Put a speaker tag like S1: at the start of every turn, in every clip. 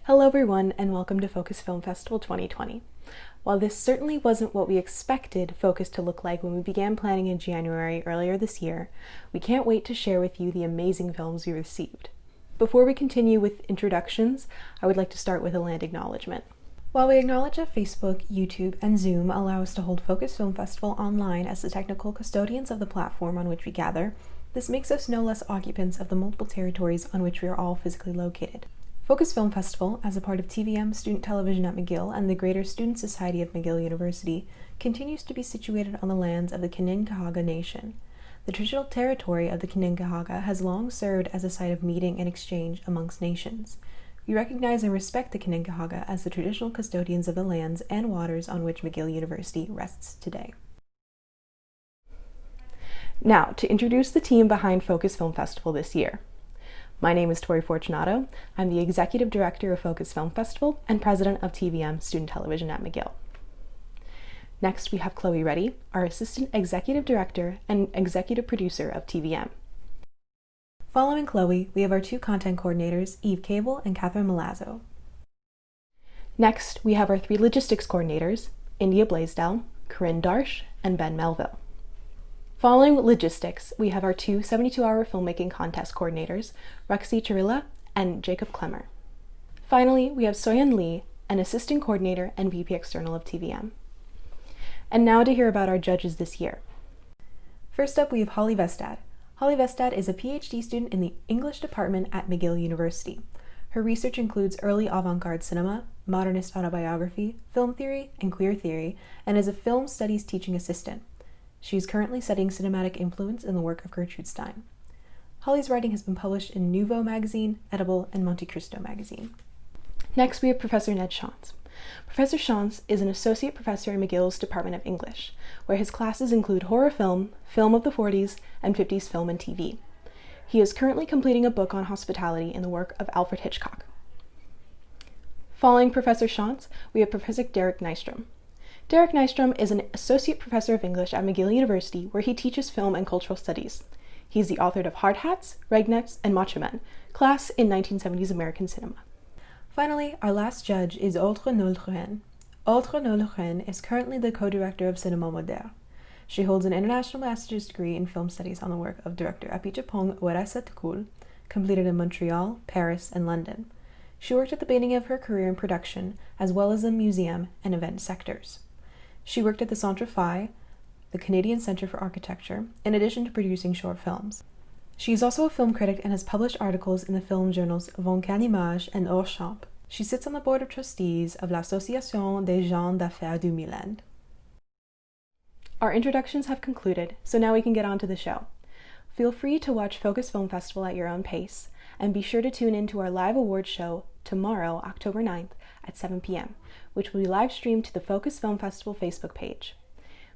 S1: Hello everyone, and welcome to Focus Film Festival 2020. While this certainly wasn't what we expected Focus to look like when we began planning in January earlier this year, we can't wait to share with you the amazing films we received. Before we continue with introductions, I would like to start with a land acknowledgement. While we acknowledge that Facebook, YouTube, and Zoom allow us to hold Focus Film Festival online as the technical custodians of the platform on which we gather, this makes us no less occupants of the multiple territories on which we are all physically located. Focus Film Festival, as a part of TVM Student Television at McGill and the Greater Student Society of McGill University, continues to be situated on the lands of the Kanien'kehá:ka Nation. The traditional territory of the Kanien'kehá:ka has long served as a site of meeting and exchange amongst nations. We recognize and respect the Kanien'kehá:ka as the traditional custodians of the lands and waters on which McGill University rests today. Now, to introduce the team behind Focus Film Festival this year. My name is Tori Fortunato. I'm the Executive Director of Focus Film Festival and President of TVM Student Television at McGill. Next, we have Chloe Reddy, our Assistant Executive Director and Executive Producer of TVM. Following Chloe, we have our two content coordinators, Eve Cable and Catherine Malazzo. Next, we have our three logistics coordinators, India Blaisdell, Corinne Darsh, and Ben Melville. Following logistics, we have our two 72-hour filmmaking contest coordinators, Roxy Chirilla and Jacob Klemmer. Finally, we have Soyeon Lee, an assistant coordinator and VP External of TVM. And now to hear about our judges this year. First up, we have Holly Vestad. Holly Vestad is a PhD student in the English department at McGill University. Her research includes early avant-garde cinema, modernist autobiography, film theory, and queer theory, and is a film studies teaching assistant. She is currently studying cinematic influence in the work of Gertrude Stein. Holly's writing has been published in Nouveau magazine, Edible, and Monte Cristo magazine. Next, we have Professor Ned Shantz. Professor Shantz is an associate professor in McGill's Department of English, where his classes include horror film, film of the 40s, and 50s film and TV. He is currently completing a book on hospitality in the work of Alfred Hitchcock. Following Professor Shantz, we have Professor Derek Nystrom. Derek Nystrom is an associate professor of English at McGill University, where he teaches film and cultural studies. He's the author of Hard Hats, Ragnecks, and Macho Men, class in 1970s American cinema. Finally, our last judge is Audre Nolgren. Audre Nolgren is currently the co-director of Cinéma Moderne. She holds an international master's degree in film studies on the work of director Apichatpong Weerasethakul, completed in Montreal, Paris, and London. She worked at the beginning of her career in production, as well as the museum and event sectors. She worked at the Centre Phi, the Canadian Centre for Architecture, in addition to producing short films. She is also a film critic and has published articles in the film journals 24 Images and Hors Champ. She sits on the board of trustees of l'Association des gens d'affaires du Milan. Our introductions have concluded, so now we can get on to the show. Feel free to watch Focus Film Festival at your own pace, and be sure to tune in to our live awards show tomorrow, October 9th at 7 p.m., which will be live streamed to the Focus Film Festival Facebook page.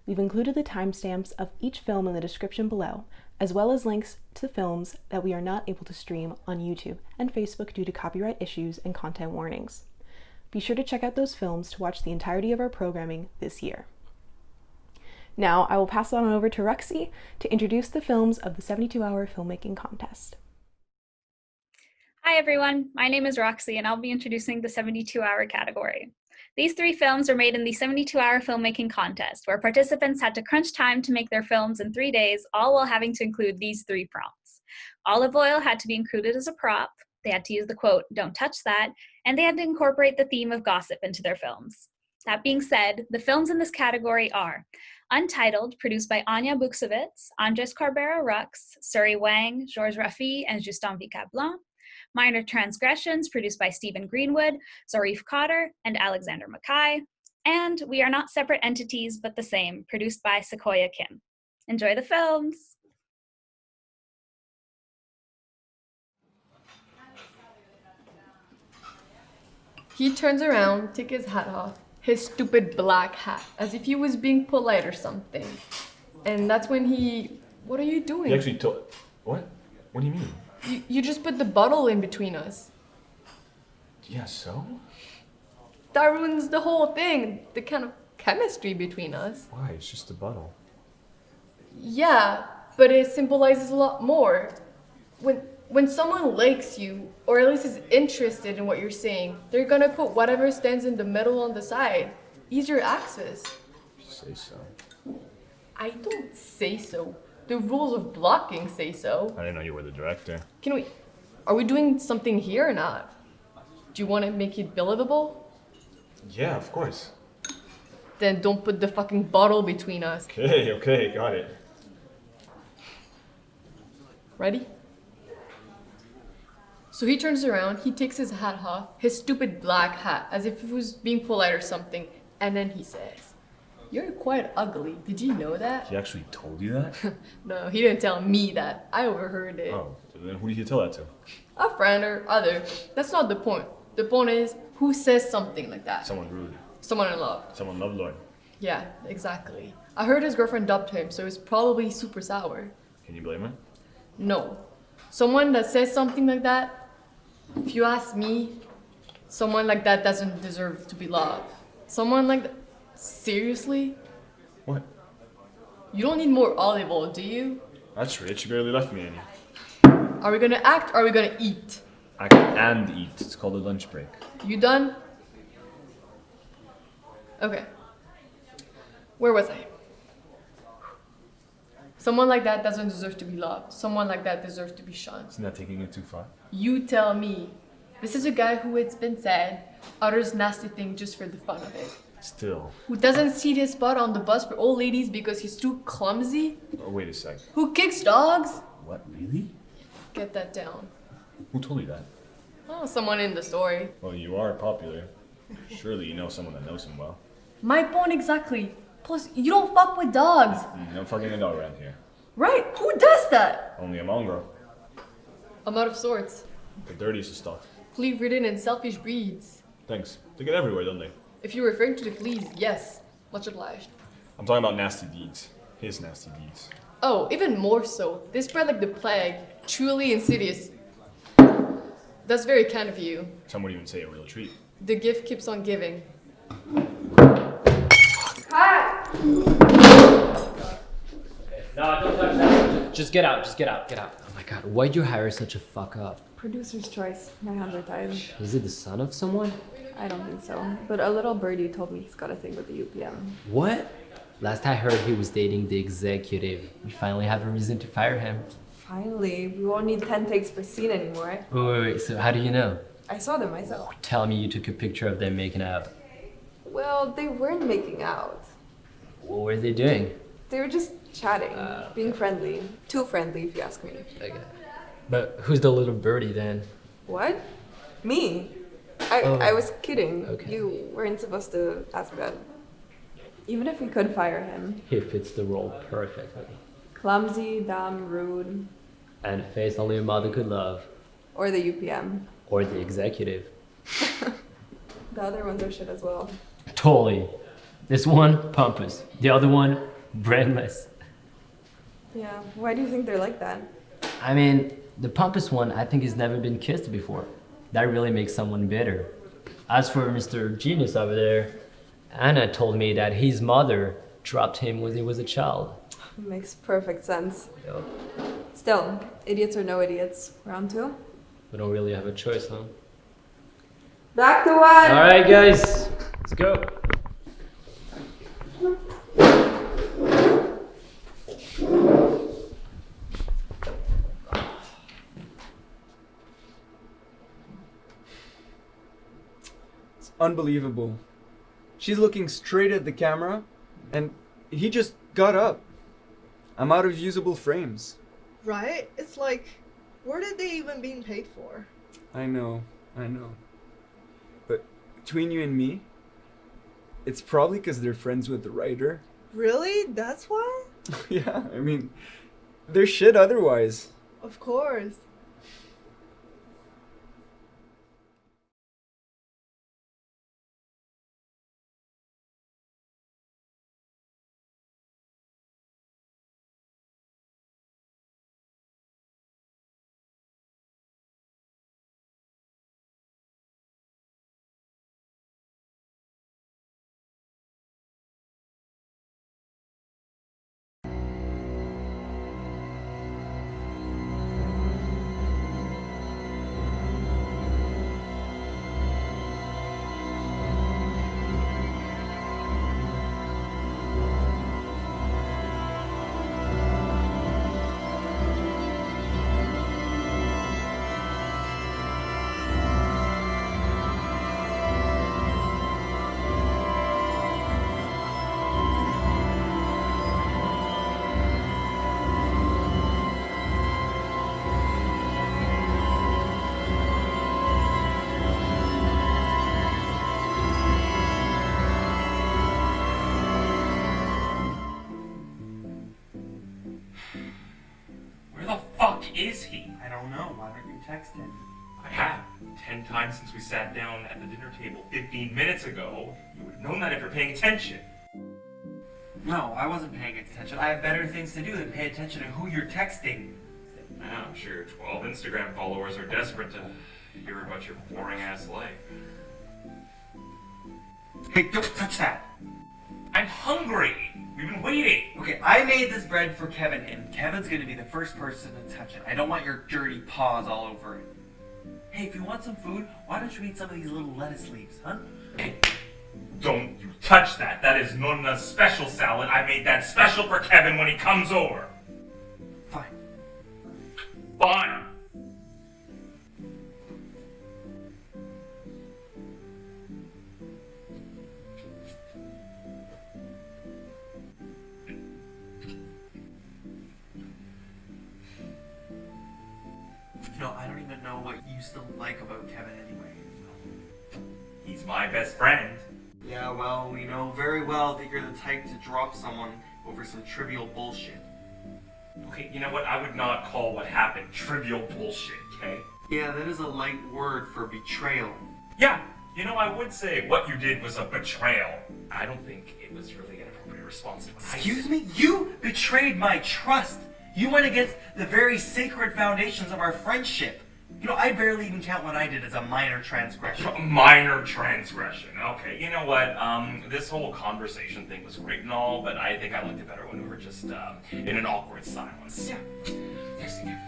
S1: We've included the timestamps of each film in the description below, as well as links to the films that we are not able to stream on YouTube and Facebook due to copyright issues and content warnings. Be sure to check out those films to watch the entirety of our programming this year. Now, I will pass it on over to Roxy to introduce the films of the 72-hour filmmaking contest.
S2: Hi everyone, my name is Roxy and I'll be introducing the 72-hour category. These three films are made in the 72-hour filmmaking contest, where participants had to crunch time to make their films in 3 days, all while having to include these three prompts. Olive oil had to be included as a prop, they had to use the quote, "Don't touch that," and they had to incorporate the theme of gossip into their films. That being said, the films in this category are Untitled, produced by Anya Buksovitz, Andres Carbera Rux, Suri Wang, Georges Raffi, and Justin Vicablanc. Minor Transgressions, produced by Stephen Greenwood, Zarif Cotter, and Alexander Mackay. And We Are Not Separate Entities, But the Same, produced by Sequoia Kim. Enjoy the films!
S3: He turns around, takes his hat off, his stupid black hat, as if he was being polite or something. And that's when he... What are you doing?
S4: You actually told... What? What do you mean?
S3: You just put the bottle in between us.
S4: Yeah, so?
S3: That ruins the whole thing, the kind of chemistry between us.
S4: Why? It's just a bottle.
S3: Yeah, but it symbolizes a lot more. When When someone likes you, or at least is interested in what you're saying, they're gonna put whatever stands in the middle on the side. Easier access.
S4: Say so.
S3: I don't say so. The rules of blocking say so.
S4: I didn't know you were the director.
S3: Are we doing something here or not? Do you want to make it believable?
S4: Yeah, of course.
S3: Then don't put the fucking bottle between us.
S4: Okay, got it.
S3: Ready? So he turns around, he takes his hat off, his stupid black hat, as if he was being polite or something, and then he says, "You're quite ugly. Did you know that?"
S4: He actually told you that?
S3: No, he didn't tell me that. I overheard it.
S4: Oh, then who did you tell that to?
S3: A friend or other. That's not the point. The point is, who says something like that?
S4: Someone rude.
S3: Someone in love.
S4: Someone lovelorn.
S3: Yeah, exactly. I heard his girlfriend dumped him, so he's probably super sour.
S4: Can you blame her?
S3: No. Someone that says something like that, if you ask me, someone like that doesn't deserve to be loved. Someone like that. Seriously?
S4: What?
S3: You don't need more olive oil, do you?
S4: That's rich. You barely left me any.
S3: Are we gonna act or are we gonna eat?
S4: Act and eat. It's called a lunch break.
S3: You done? Okay. Where was I? Someone like that doesn't deserve to be loved. Someone like that deserves to be shunned.
S4: Isn't that taking it too far?
S3: You tell me. This is a guy who, it's been said, utters nasty things just for the fun of it.
S4: Still.
S3: Who doesn't seat his spot on the bus for old ladies because he's too clumsy.
S4: Oh, wait a sec.
S3: Who kicks dogs.
S4: What, really?
S3: Get that down.
S4: Who told you that?
S3: Oh, someone in the story.
S4: Well, you are popular. Surely you know someone that knows him well.
S3: My point exactly. Plus, you don't fuck with dogs.
S4: No fucking a dog around here.
S3: Right? Who does that?
S4: Only a mongrel.
S3: I'm out of sorts.
S4: The dirtiest of stock.
S3: Flea-ridden and selfish breeds.
S4: Thanks. They get everywhere, don't they?
S3: If you're referring to the fleas, yes. Much obliged.
S4: I'm talking about nasty deeds. His nasty deeds.
S3: Oh, even more so. They spread like the plague. Truly insidious. That's very kind of you.
S4: Some would even say a real treat.
S3: The gift keeps on giving.
S5: No, don't touch that. Just get out. Just get out. Get out. Oh my god, why'd you hire such a fuck up?
S6: Producer's choice. My hands are tied.
S5: Is it the son of someone?
S6: I don't think so. But a little birdie told me he's got a thing with the UPM.
S5: What? Last I heard, he was dating the executive. We finally have a reason to fire him.
S6: Finally, we won't need 10 takes per scene anymore.
S5: Wait, so how do you know?
S6: I saw them myself.
S5: Tell me you took a picture of them making out.
S6: Well, they weren't making out.
S5: What were they doing?
S6: They were just chatting, being friendly. Too friendly, if you ask me.
S5: Okay. But who's the little birdie then?
S6: What? Me?
S5: Oh.
S6: I was kidding.
S5: Okay.
S6: You weren't supposed to ask that. Even if we could fire him.
S5: He fits the role perfectly.
S6: Clumsy, dumb, rude.
S5: And a face only a mother could love.
S6: Or the UPM.
S5: Or the executive.
S6: The other ones are shit as well.
S5: Totally. This one, pompous. The other one, brainless.
S6: Yeah, why do you think they're like that?
S5: I mean, the pompous one I think has never been kissed before. That really makes someone bitter. As for Mr. Genius over there, Anna told me that his mother dropped him when he was a child.
S6: Makes perfect sense.
S5: Yup.
S6: Still, idiots or no idiots. Round two?
S5: We don't really have a choice, huh?
S6: Back to one!
S5: Alright guys, let's go.
S7: It's unbelievable. She's looking straight at the camera, and he just got up. I'm out of usable frames.
S8: Right? It's like, where did they even being paid for?
S7: I know. But between you and me, it's probably because they're friends with the writer.
S8: Really? That's why?
S7: Yeah, I mean, they're shit otherwise.
S8: Of course.
S9: aren't you texting?
S10: I have. 10 times since we sat down at the dinner table 15 minutes ago. You would have known that if you're paying attention.
S9: No, I wasn't paying attention. I have better things to do than pay attention to who you're texting.
S10: I'm sure your 12 Instagram followers are desperate to hear about your boring ass life.
S9: Hey, don't touch that!
S10: I'm hungry! We've been waiting!
S9: Okay, I made this bread for Kevin, and Kevin's gonna be the first person to touch it. I don't want your dirty paws all over it. Hey, if you want some food, why don't you eat some of these little lettuce leaves, huh?
S10: Hey, don't you touch that. That is Nonna's special salad. I made that special for Kevin when he comes over.
S9: Fine.
S10: Fine.
S9: You know, I don't even know what you still like about Kevin anyway.
S10: He's my best friend.
S9: Yeah, well, we know very well that you're the type to drop someone over some trivial bullshit.
S10: Okay, you know what? I would not call what happened trivial bullshit, okay?
S9: Yeah, that is a light word for betrayal.
S10: Yeah, you know, I would say what you did was a betrayal. I don't think it was really an appropriate response to what I
S9: Excuse
S10: said.
S9: me? You betrayed my trust. You went against the very sacred foundations of our friendship. You know, I barely even count what I did as a minor transgression.
S10: Minor transgression. Okay, you know what? This whole conversation thing was great and all, but I think I liked it better when we were just in an awkward silence. Yeah. Yes, yeah.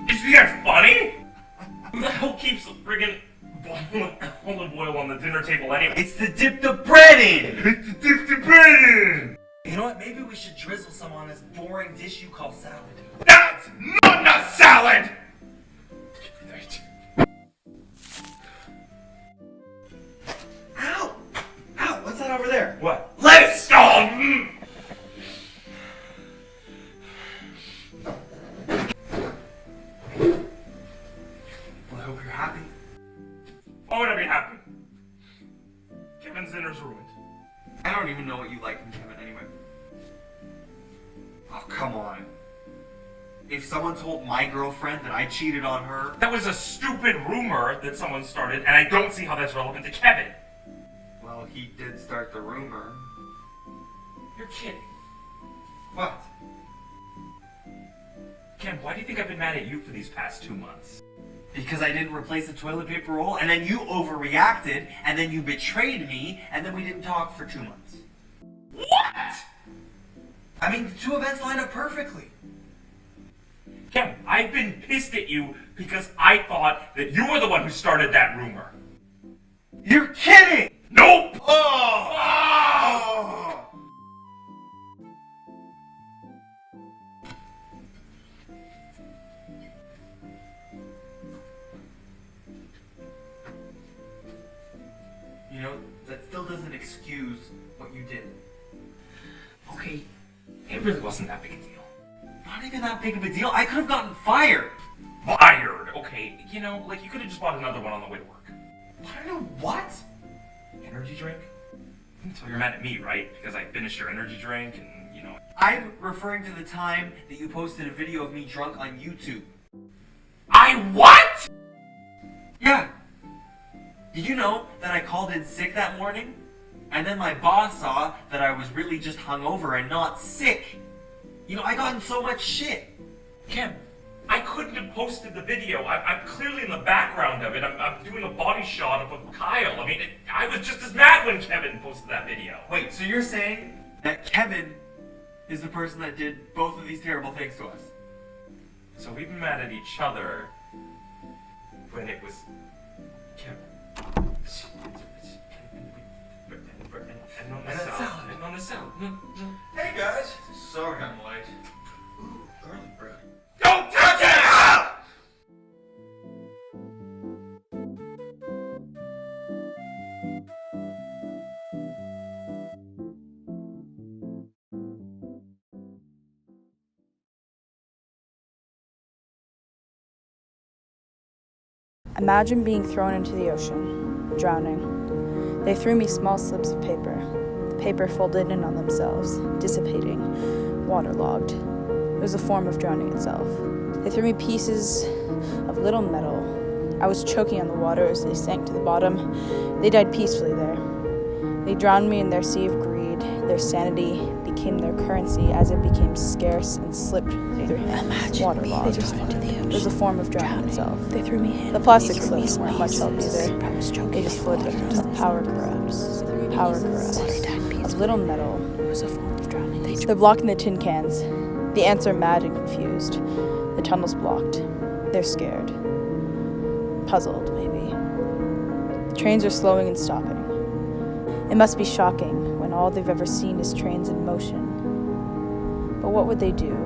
S10: Is that funny? Who the hell keeps a friggin' olive oil on the dinner table anyway?
S9: It's to dip the bread in!
S10: It's to dip the bread in!
S9: You know what? Maybe we should drizzle some on this boring dish you call salad.
S10: That's not a salad!
S9: Ow! Ow! What's that over there?
S10: What? Let's go!
S9: Well, I hope you're happy.
S10: Why would I be happy? Kevin's dinner's ruined.
S9: I don't even know what you like in Kevin anyway. Oh, come on. If someone told my girlfriend that I cheated on her...
S10: That was a stupid rumor that someone started, and I don't see how that's relevant to Kevin.
S9: Well, he did start the rumor.
S10: You're kidding.
S9: What?
S10: Ken, why do you think I've been mad at you for these past 2 months?
S9: Because I didn't replace the toilet paper roll, and then you overreacted, and then you betrayed me, and then we didn't talk for 2 months.
S10: What?
S9: I mean, the two events line up perfectly.
S10: Ken, I've been pissed at you because I thought that you were the one who started that rumor.
S9: You're kidding!
S10: Nope!
S9: Oh! You know, that still doesn't excuse what you did.
S10: Okay, it really wasn't that big a deal.
S9: Not even that big of a deal. I could have gotten fired.
S10: Fired, okay. You know, like you could have just bought another one on the way to work.
S9: I don't know what?
S10: Energy drink? So you're mad at me, right? Because I finished your energy drink and, you know...
S9: I'm referring to the time that you posted a video of me drunk on YouTube.
S10: I what?
S9: Yeah. Did you know that I called in sick that morning? And then my boss saw that I was really just hungover and not sick. You know, I got in so much shit.
S10: Ken, I couldn't have posted the video. I'm clearly in the background of it. I'm doing a body shot of Kyle. I mean, I was just as mad when Kevin posted that video.
S9: Wait, so you're saying that Kevin is the person that did both of these terrible things to us?
S10: So we've been mad at each other when it was Kevin. And on the salad.
S11: Hey guys, sorry I'm late. Ooh, garlic bread.
S10: Don't touch it!
S12: Imagine being thrown into the ocean, drowning. They threw me small slips of paper. The paper folded in on themselves, dissipating, waterlogged. It was a form of drowning itself. They threw me pieces of little metal. I was choking on the water as they sank to the bottom. They died peacefully there. They drowned me in their sea of greed. Their sanity became their currency as it became scarce and slipped through their hands, waterlogged. It was a form of drowning itself.
S1: They threw me in.
S12: The plastic slips weren't much help either. They just floated up. Power corrupts. Power corrupts. Of little metal.
S1: It was a form of drowning.
S12: They're blocking the tin cans. The ants are mad and confused. The tunnel's blocked. They're scared. Puzzled, maybe. The trains are slowing and stopping. It must be shocking when all they've ever seen is trains in motion. But what would they do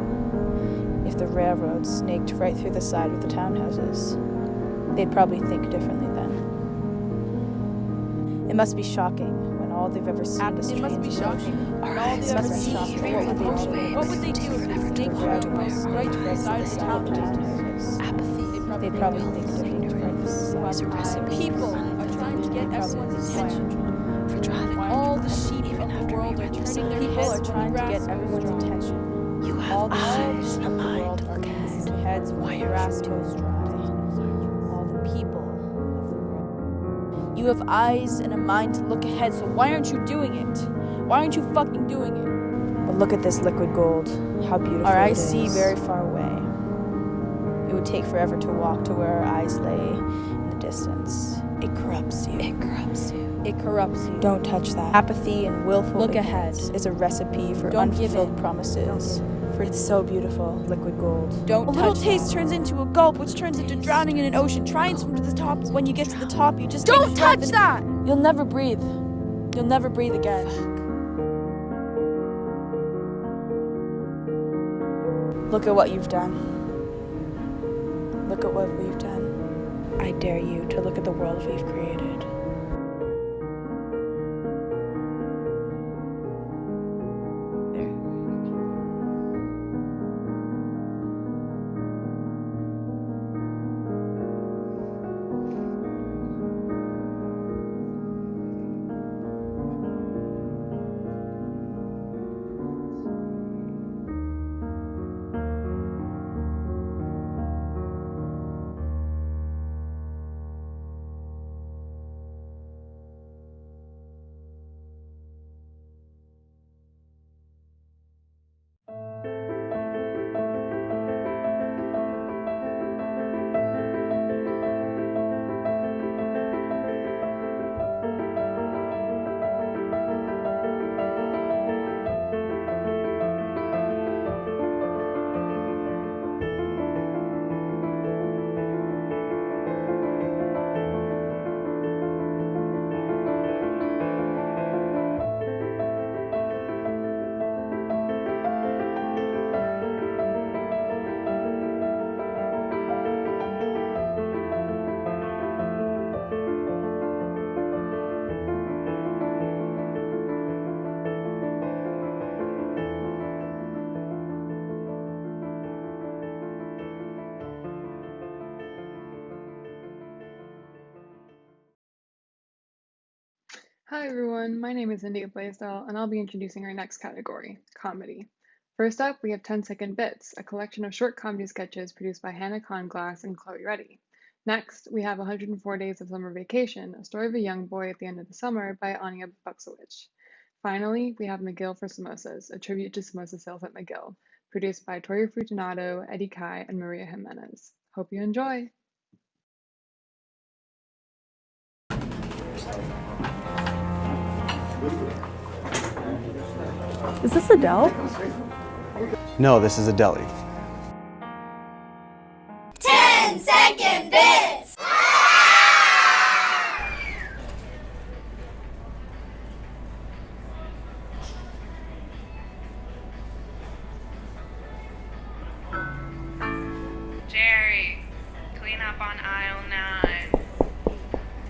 S12: if the railroad snaked right through the side of the townhouses? They'd probably think differently then. It must be shocking when all they've ever seen is trains in motion. It must be shocking. What would they do if they snaked right through the side of the townhouses? They'd probably think differently. People are trying to get everyone's attention.
S1: For driving
S12: All the sheep in the world are turning their heads trying to get everyone's attention.
S1: You have eyes and a mind to look ahead.
S12: Heads when the grass goes dry. All the people. You have eyes and a mind to look ahead, so why aren't you doing it? Why aren't you fucking doing it? But look at this liquid gold. How beautiful our eyes see very far away. It would take forever to walk to where our eyes lay in the distance. It corrupts you.
S1: It corrupts you.
S12: It corrupts you. Don't touch that. Apathy and willful
S6: Look ahead.
S12: ignorance is a recipe for
S6: Don't give
S12: unfulfilled
S6: in.
S12: promises. For it's so beautiful, liquid gold. Don't
S6: A
S12: touch
S6: little
S12: that.
S6: taste turns into a gulp, which turns into drowning in an ocean. Try and swim to the top. When you get to the top, you just
S12: Don't
S6: take a breath
S12: touch
S6: and
S12: that!
S6: You'll never breathe. You'll never breathe again.
S12: Look at what you've done. Look at what we've done. I dare you to look at the world we've created.
S13: Hi everyone, my name is India Blaisdell, and I'll be introducing our next category, comedy. First up, we have 10-Second Bits, a collection of short comedy sketches produced by Hannah Conglass and Chloe Reddy. Next, we have 104 Days of Summer Vacation, a story of a young boy at the end of the summer by Anya Buksowicz. Finally, we have McGill for Samosas, a tribute to samosa sales at McGill, produced by Tori Fortunato, Eddie Kai, and Maria Jimenez. Hope you enjoy!
S1: Is this Adele?
S14: No, this is a deli.
S15: 10-Second Bits!
S16: Jerry, clean up on aisle 9.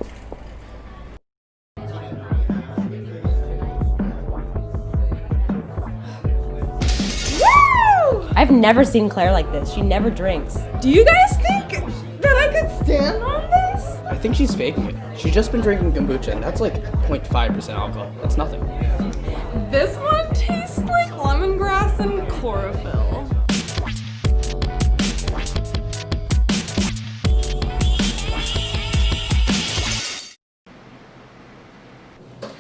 S17: I've never seen Claire like this. She never drinks.
S8: Do you guys think that I could stand on this?
S18: I think she's faking it. She's just been drinking kombucha, and that's like 0.5% alcohol. That's nothing.
S19: This one tastes like lemongrass and chlorophyll.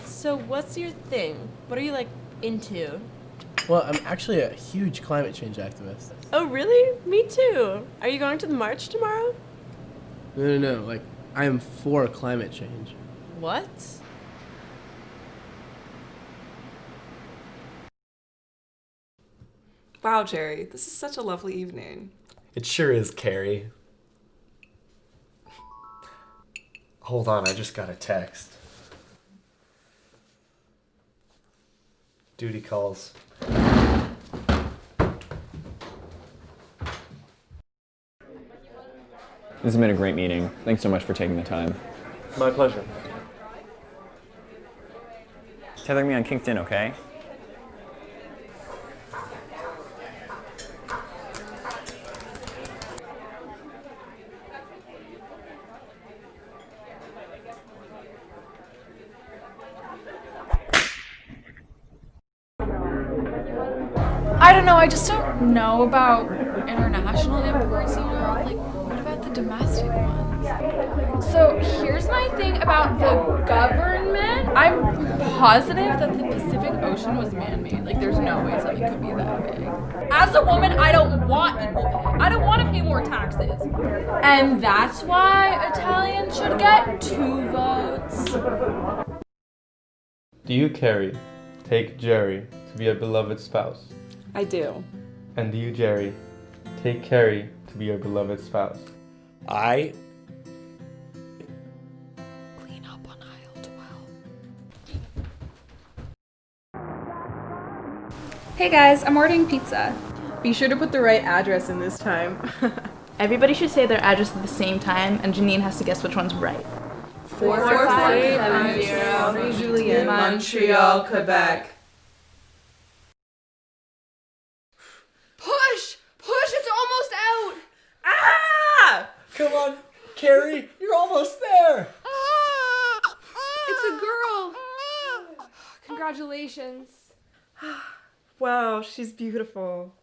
S20: So what's your thing? What are you like into?
S21: Well, I'm actually a huge climate change activist.
S20: Oh really? Me too. Are you going to the march tomorrow?
S21: No. Like, I am for climate change.
S20: What?
S6: Wow, Jerry, this is such a lovely evening.
S22: It sure is, Carrie. Hold on, I just got a text. Duty calls.
S23: This has been a great meeting. Thanks so much for taking the time.
S22: My pleasure.
S23: Tether me on LinkedIn, okay?
S24: I don't know, I just don't know about international imports, you know? Like, what about the domestic ones? So here's my thing about the government. I'm positive that the Pacific Ocean was man-made. Like, there's no way something could be that big. As a woman, I don't want equal pay. I don't want to pay more taxes. And that's why Italians should get 2 votes.
S25: Do you, Carrie, take Jerry to be a beloved spouse?
S6: I do.
S25: And do you, Jerry, take Carrie to be your beloved spouse?
S22: I
S24: Clean up on aisle 12.
S2: Hey guys, I'm ordering pizza.
S1: Be sure to put the right address in this time.
S12: Everybody should say their address at the same time, and Janine has to guess which one's right.
S6: 4570 Julien, Montreal, Quebec.
S19: Push! Push! It's almost out!
S22: Ah! Come on, Carrie, you're almost there.
S19: It's a girl! Congratulations.
S6: Wow, she's beautiful.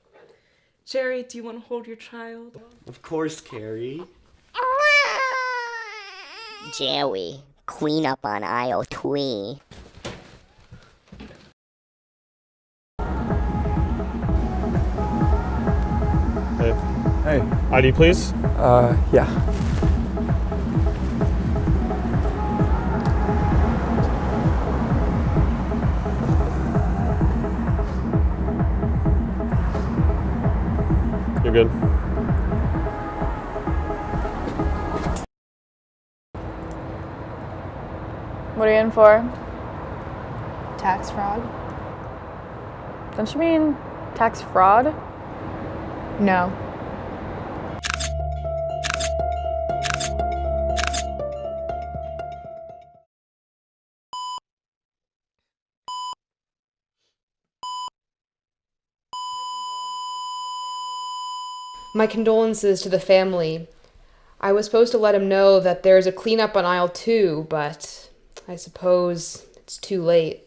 S6: Jerry, do you want to hold your child?
S22: Of course, Carrie.
S26: Jerry, clean up on aisle 3.
S25: Hey.
S14: Hey.
S25: ID, please.
S14: Yeah.
S25: You're good.
S12: What are you in for?
S1: Tax fraud?
S12: Don't you mean tax fraud?
S1: No. My condolences to the family. I was supposed to let him know that there's a cleanup on aisle 2, but I suppose it's too late.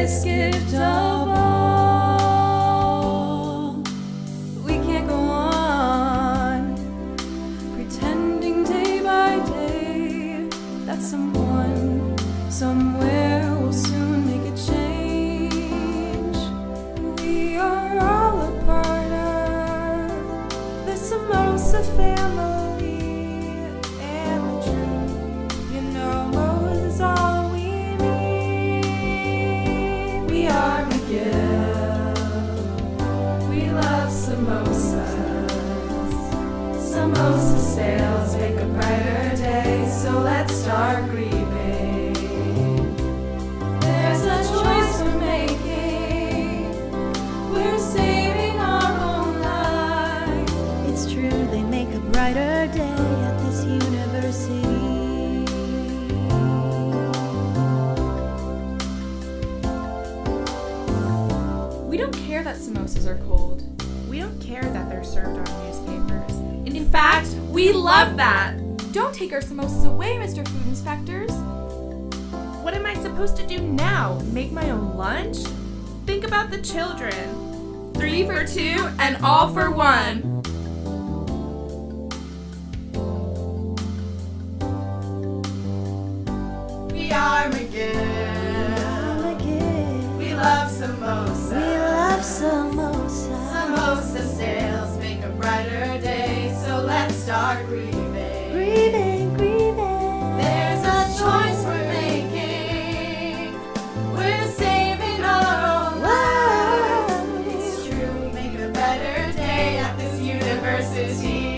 S3: greatest gift of all. We can't go on pretending day by day that someone somewhere will soon make a change. We are all a part of the Samosa family, and the truth, you know, is all we need. We are McGill. We love samosas. Samosa sales make a brighter day, so let's start grieving. There's a choice we're making. We're saving our own lives.
S4: It's true, they make a brighter day at this university.
S24: We don't care that samosas are cold.
S5: We don't care that they're served on newspapers. In fact, we love that!
S24: Don't take our samosas away, Mr. Food Inspectors.
S5: supposed to do now? Make my own lunch? Think about the children. 3 for 2 and all for 1.
S3: We are McGill. We love samosa.
S4: We love samosa.
S3: Samosa sales make a brighter day, so let's start grieving.
S4: Grieving, grieving.
S3: There's a choice we're making. We're saving our own lives. It's true, make a better day at this university.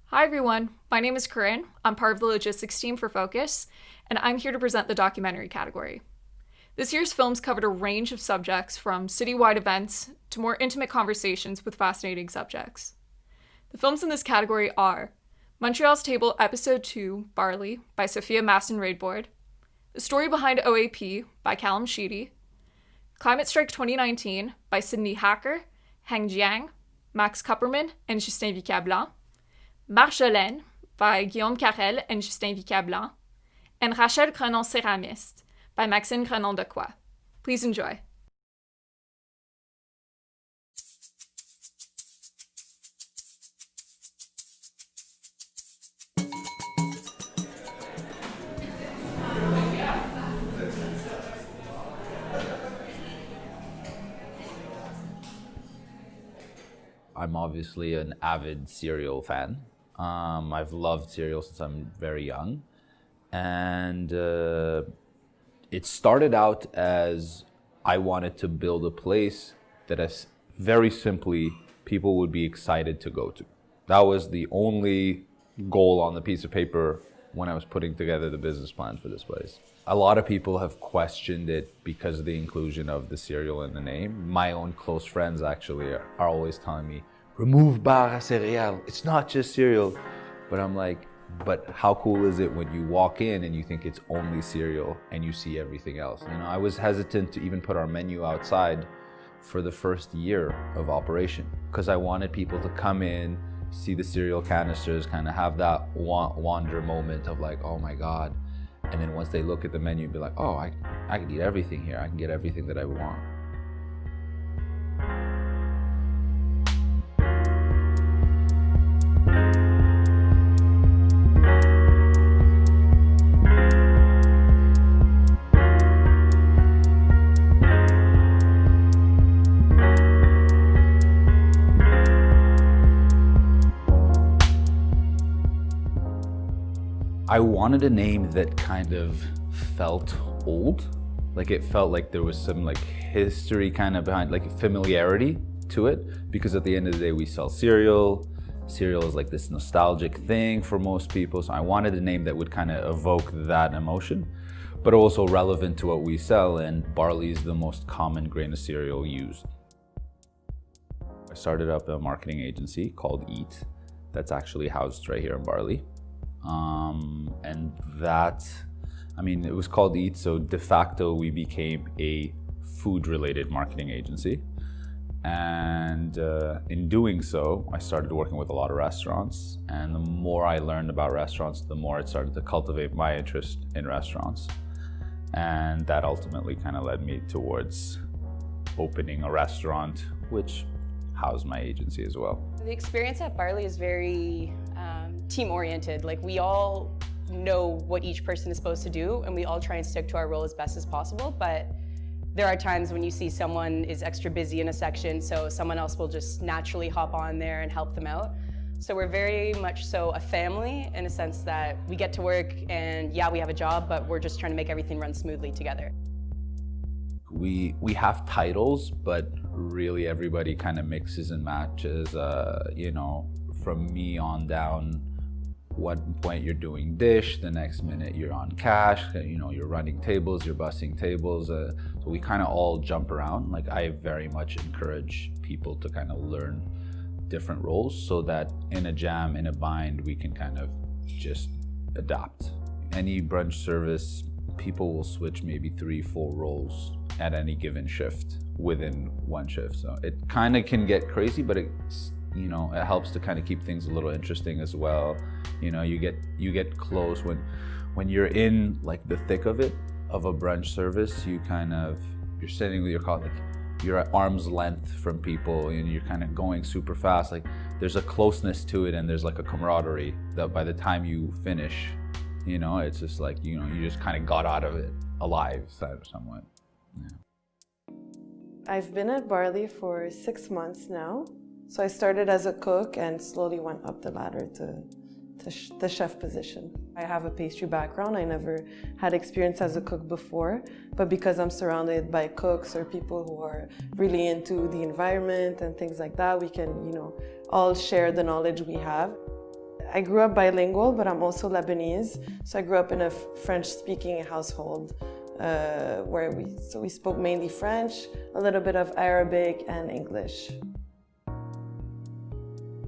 S24: Hi everyone, my name is Corinne. I'm part of the logistics team for Focus, and I'm here to present the documentary category. This year's films covered a range of subjects from citywide events to more intimate conversations with fascinating subjects. The films in this category are Montreal's Table Episode 2, Barley by Sophia Masson-Raidboard, The Story Behind OAP by Callum Sheedy, Climate Strike 2019 by Sydney Hacker, Heng Jiang, Max Kupperman, and Justin Vicablanc, Marjolaine by Guillaume Carrel and Justin Vicablanc, and Rachel Grenon Céramiste by Maxime Grenon Decoy. Please enjoy.
S7: I'm obviously an avid cereal fan. I've loved cereal since I'm very young. And it started out as I wanted to build a place that very simply people would be excited to go to. That was the only goal on the piece of paper when I was putting together the business plan for this place. A lot of people have questioned it because of the inclusion of the cereal in the name. My own close friends actually are always telling me, remove bar à céréales, it's not just cereal. But I'm like, but how cool is it when you walk in and you think it's only cereal and you see everything else? You know, I was hesitant to even put our menu outside for the first year of operation because I wanted people to come in, see the cereal canisters, kind of have that wander moment of like, oh my God. And then once they look at the menu, be like, oh, I can eat everything here. I can get everything that I want. I wanted a name that kind of felt old. Like it felt like there was some like history kind of behind, like familiarity to it. Because at the end of the day, we sell cereal. Cereal is like this nostalgic thing for most people. So I wanted a name that would kind of evoke that emotion, but also relevant to what we sell. And barley is the most common grain of cereal used. I started up a marketing agency called EAT that's actually housed right here in Barley. And that, I mean, it was called EAT, so de facto we became a food-related marketing agency. And in doing so, I started working with a lot of restaurants. And the more I learned about restaurants, the more it started to cultivate my interest in restaurants. And that ultimately kind of led me towards opening a restaurant, which housed my agency as well.
S9: The experience at Barley is very team-oriented. Like, we all know what each person is supposed to do, and we all try and stick to our role as best as possible, but there are times when you see someone is extra busy in a section, so someone else will just naturally hop on there and help them out. So we're very much so a family in a sense that we get to work and yeah, we have a job, but we're just trying to make everything run smoothly together.
S7: We have titles, but really everybody kind of mixes and matches, you know, from me on down. One point you're doing dish, the next minute you're on cash, you know, you're running tables, you're bussing tables. So we kind of all jump around. Like, I very much encourage people to kind of learn different roles so that in a jam, in a bind, we can kind of just adapt. Any brunch service, people will switch maybe 3-4 roles at any given shift within one shift. So it kind of can get crazy, but it's, you know, it helps to kind of keep things a little interesting as well. You know, you get close when you're in like the thick of it, of a brunch service, you're sitting with your colleague, you're at arm's length from people and you're kind of going super fast. Like there's a closeness to it and there's like a camaraderie that by the time you finish, you know, it's just like, you know, you just kind of got out of it alive somewhat. Yeah.
S8: I've been at Barley for 6 months now. So I started as a cook and slowly went up the ladder to the chef position. I have a pastry background. I never had experience as a cook before, but because I'm surrounded by cooks or people who are really into the environment and things like that, we can, you know, all share the knowledge we have. I grew up bilingual, but I'm also Lebanese. So I grew up in a French-speaking household where we spoke mainly French, a little bit of Arabic and English.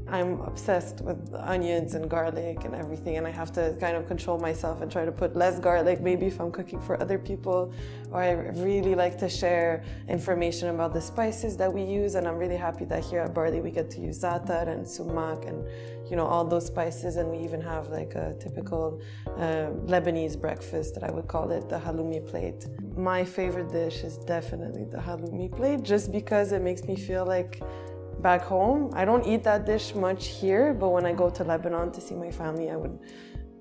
S8: I'm obsessed with onions and garlic and everything, and I have to kind of control myself and try to put less garlic maybe if I'm cooking for other people. Or I really like to share information about the spices that we use, and I'm really happy that here at Barley we get to use za'atar and sumac and, you know, all those spices, and we even have like a typical Lebanese breakfast that I would call it, the halloumi plate. My favorite dish is definitely the halloumi plate, just because it makes me feel like back home. I don't eat that dish much here, but when I go to Lebanon to see my family, I would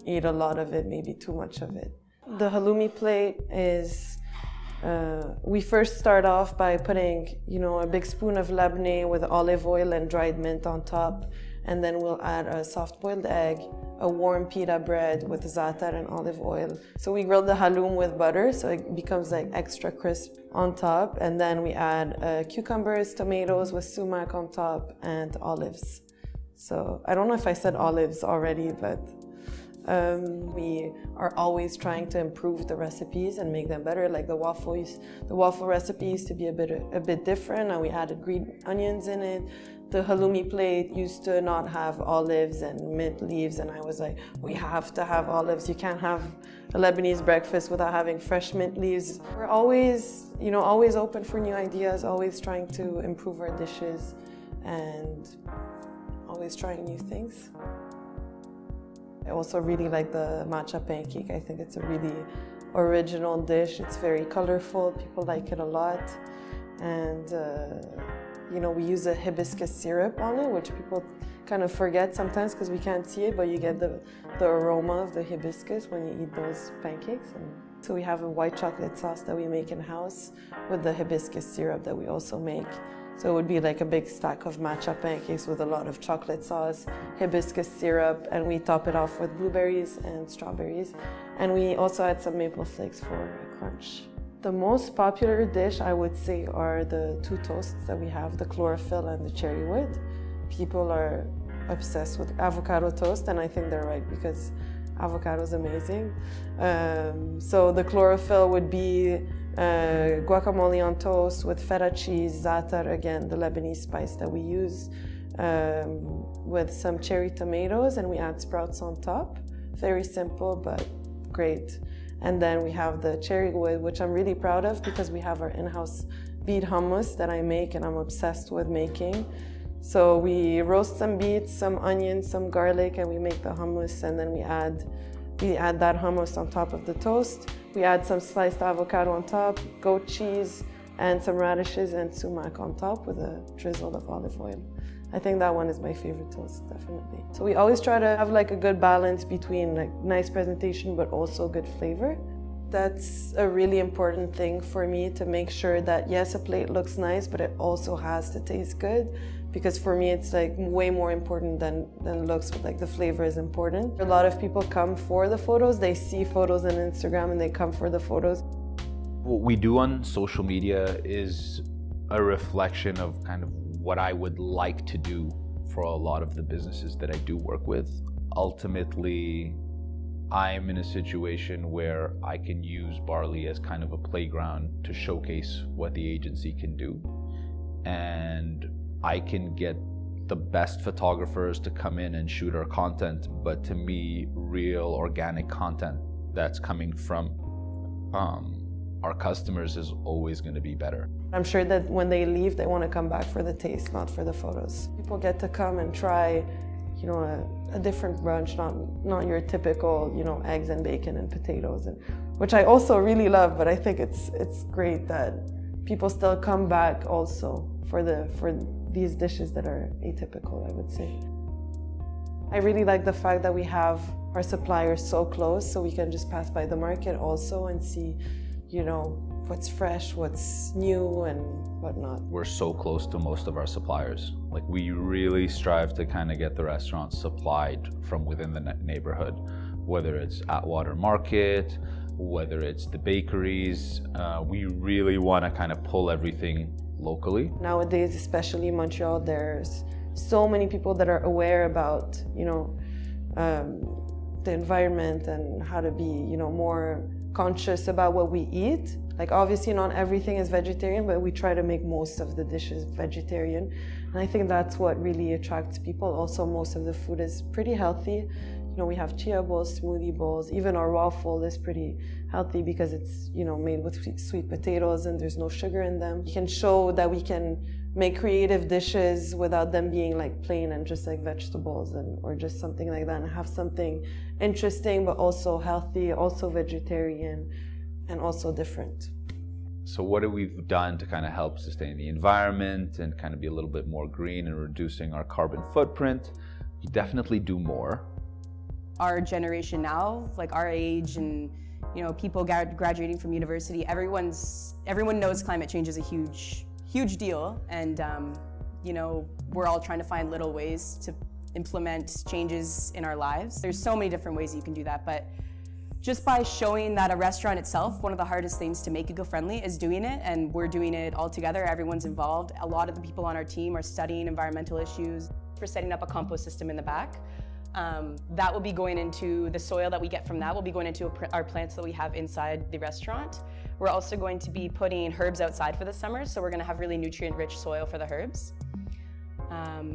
S8: eat a lot of it, maybe too much of it. The halloumi plate is, we first start off by putting, you know, a big spoon of labneh with olive oil and dried mint on top, and then we'll add a soft-boiled egg, a warm pita bread with za'atar and olive oil. So we grill the halloum with butter, so it becomes like extra crisp on top, and then we add cucumbers, tomatoes with sumac on top, and olives. So I don't know if I said olives already, but we are always trying to improve the recipes and make them better. Like the waffle recipe used to be a bit different, and we added green onions in it. The halloumi plate used to not have olives and mint leaves, and I was like, we have to have olives. You can't have a Lebanese breakfast without having fresh mint leaves. We're always, you know, always open for new ideas, always trying to improve our dishes and always trying new things. I also really like the matcha pancake. I think it's a really original dish. It's very colorful. People like it a lot. And you know, we use a hibiscus syrup on it, which people kind of forget sometimes because we can't see it, but you get the aroma of the hibiscus when you eat those pancakes. And so we have a white chocolate sauce that we make in-house with the hibiscus syrup that we also make. So it would be like a big stack of matcha pancakes with a lot of chocolate sauce, hibiscus syrup, and we top it off with blueberries and strawberries. And we also add some maple flakes for a crunch. The most popular dish, I would say, are the two toasts that we have, the chlorophyll and the cherry wood. People are obsessed with avocado toast, and I think they're right because avocado is amazing. So the chlorophyll would be guacamole on toast with feta cheese, za'atar, again, the Lebanese spice that we use, with some cherry tomatoes, and we add sprouts on top. Very simple, but great. And then we have the cherry wood, which I'm really proud of because we have our in-house beet hummus that I make and I'm obsessed with making. So we roast some beets, some onions, some garlic, and we make the hummus, and then we add that hummus on top of the toast. We add some sliced avocado on top, goat cheese, and some radishes and sumac on top with a drizzle of olive oil. I think that one is my favorite toast, definitely. So we always try to have like a good balance between like nice presentation but also good flavor. That's a really important thing for me, to make sure that yes, a plate looks nice, but it also has to taste good. Because for me, it's like way more important than looks, but like the flavor is important. A lot of people come for the photos. They see photos on Instagram and they come for the photos.
S7: What we do on social media is a reflection of kind of what I would like to do for a lot of the businesses that I do work with. Ultimately, I'm in a situation where I can use Barley as kind of a playground to showcase what the agency can do. And I can get the best photographers to come in and shoot our content, but to me, real organic content that's coming from our customers is always going to be better.
S8: I'm sure that when they leave, they want to come back for the taste, not for the photos. People get to come and try, you know, a different brunch, not your typical, you know, eggs and bacon and potatoes, which I also really love. But I think it's great that people still come back also for these dishes that are atypical, I would say. I really like the fact that we have our suppliers so close, so we can just pass by the market also and see, you know, what's fresh, what's new, and whatnot.
S7: We're so close to most of our suppliers. Like, we really strive to kind of get the restaurants supplied from within the neighborhood, whether it's Atwater Market, whether it's the bakeries. We really want to kind of pull everything locally.
S8: Nowadays, especially in Montreal, there's so many people that are aware about, you know, the environment and how to be, you know, more conscious about what we eat. Like, obviously not everything is vegetarian, but we try to make most of the dishes vegetarian. And I think that's what really attracts people. Also, most of the food is pretty healthy. You know, we have chia bowls, smoothie bowls, even our waffle is pretty healthy because it's, you know, made with sweet potatoes and there's no sugar in them. You can show that we can make creative dishes without them being like plain and just like vegetables or just something like that, and have something interesting but also healthy, also vegetarian, and also different.
S7: So what have we done to kind of help sustain the environment and kind of be a little bit more green and reducing our carbon footprint? We definitely do more.
S9: Our generation now, like our age and, you know, people graduating from university, everyone knows climate change is a huge deal, and you know, we're all trying to find little ways to implement changes in our lives. There's so many different ways you can do that, but just by showing that a restaurant itself, one of the hardest things to make eco-friendly is doing it, and we're doing it all together. Everyone's involved. A lot of the people on our team are studying environmental issues. We're setting up a compost system in the back. That will be going into the soil that we get from that will be going into our plants that we have inside the restaurant. We're also going to be putting herbs outside for the summer, so we're going to have really nutrient-rich soil for the herbs.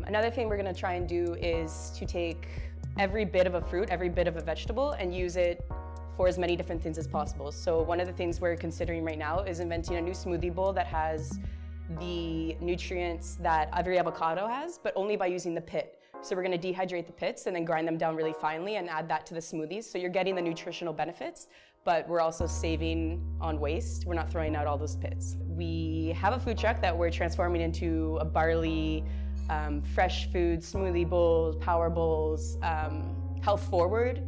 S9: Another thing we're going to try and do is to take every bit of a fruit, every bit of a vegetable, and use it for as many different things as possible. So one of the things we're considering right now is inventing a new smoothie bowl that has the nutrients that every avocado has, but only by using the pit. So we're going to dehydrate the pits and then grind them down really finely and add that to the smoothies. So you're getting the nutritional benefits, but we're also saving on waste. We're not throwing out all those pits. We have a food truck that we're transforming into a barley, fresh food, smoothie bowls, power bowls, health forward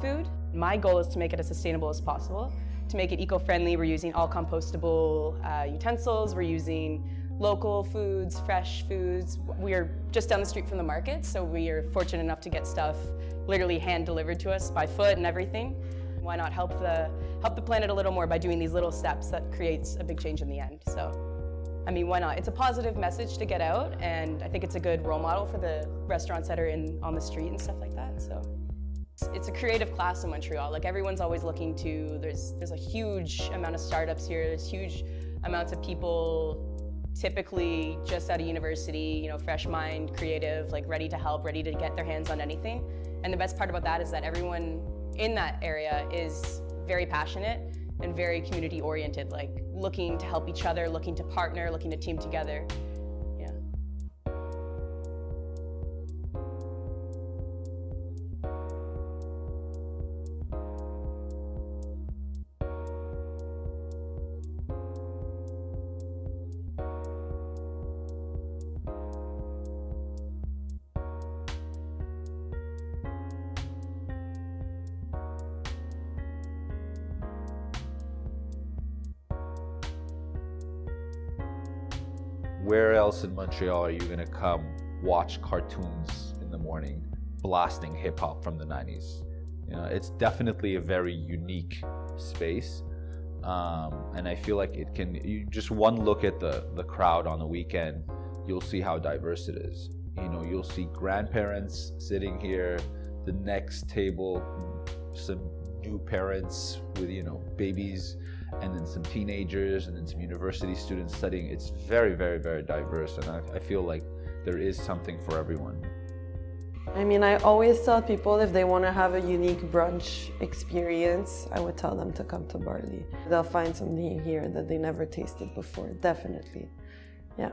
S9: food. My goal is to make it as sustainable as possible. To make it eco-friendly, we're using all compostable utensils. We're using local foods, fresh foods. We are just down the street from the market, so we are fortunate enough to get stuff literally hand delivered to us by foot and everything. Why not help the planet a little more by doing these little steps that creates a big change in the end? So, I mean, why not? It's a positive message to get out, and I think it's a good role model for the restaurants that are on the street and stuff like that. So, it's a creative class in Montreal. Like, everyone's always looking to. There's a huge amount of startups here. There's huge amounts of people, typically just out of university, you know, fresh mind, creative, like ready to help, ready to get their hands on anything. And the best part about that is that everyone in that area is very passionate and very community oriented, like looking to help each other, looking to partner, looking to team together. Yeah.
S7: Where else in Montreal are you gonna come watch cartoons in the morning, blasting hip hop from the 90s? You know, it's definitely a very unique space. And I feel like it can, you just one look at the crowd on the weekend, you'll see how diverse it is. You know, you'll see grandparents sitting here, the next table, some new parents with, you know, babies, and then some teenagers, and then some university students studying. It's very, very, very diverse, and I feel like there is something for everyone.
S8: I mean, I always tell people if they want to have a unique brunch experience, I would tell them to come to Barley. They'll find something here that they never tasted before, definitely. Yeah.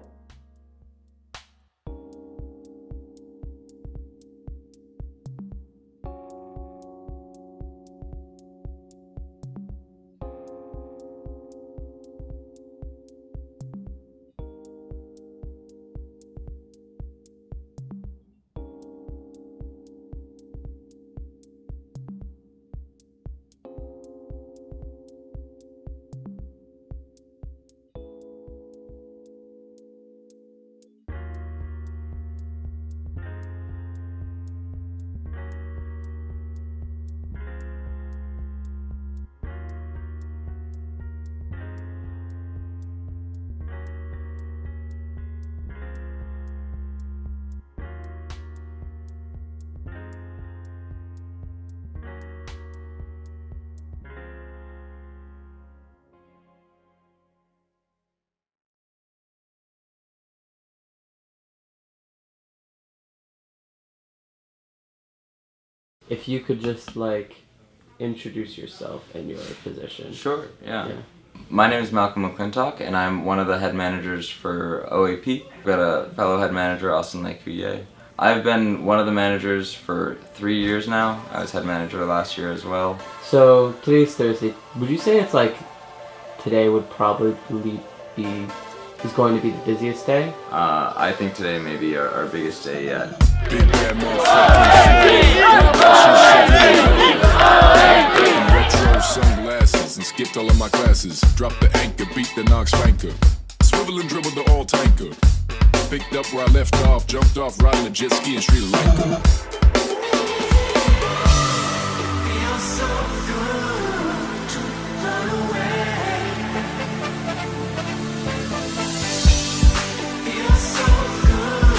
S10: If you could just like introduce yourself and your position.
S11: Sure, yeah. My name is Malcolm McClintock and I'm one of the head managers for OAP. We've got a fellow head manager, Austin Lecuyer. I've been one of the managers for 3 years now. I was head manager last year as well.
S10: So today's Thursday. Would you say it's like today would probably is going to be the busiest day?
S11: I think today may be our biggest day yet.
S13: Retro sunglasses and skipped all of my classes. Drop the anchor, beat the knock spanker. Swivel and dribble the all tanker. Picked up where I left off, jumped off riding a jet ski in Sri Lanka.
S3: Feels so good to run away. Feels so good to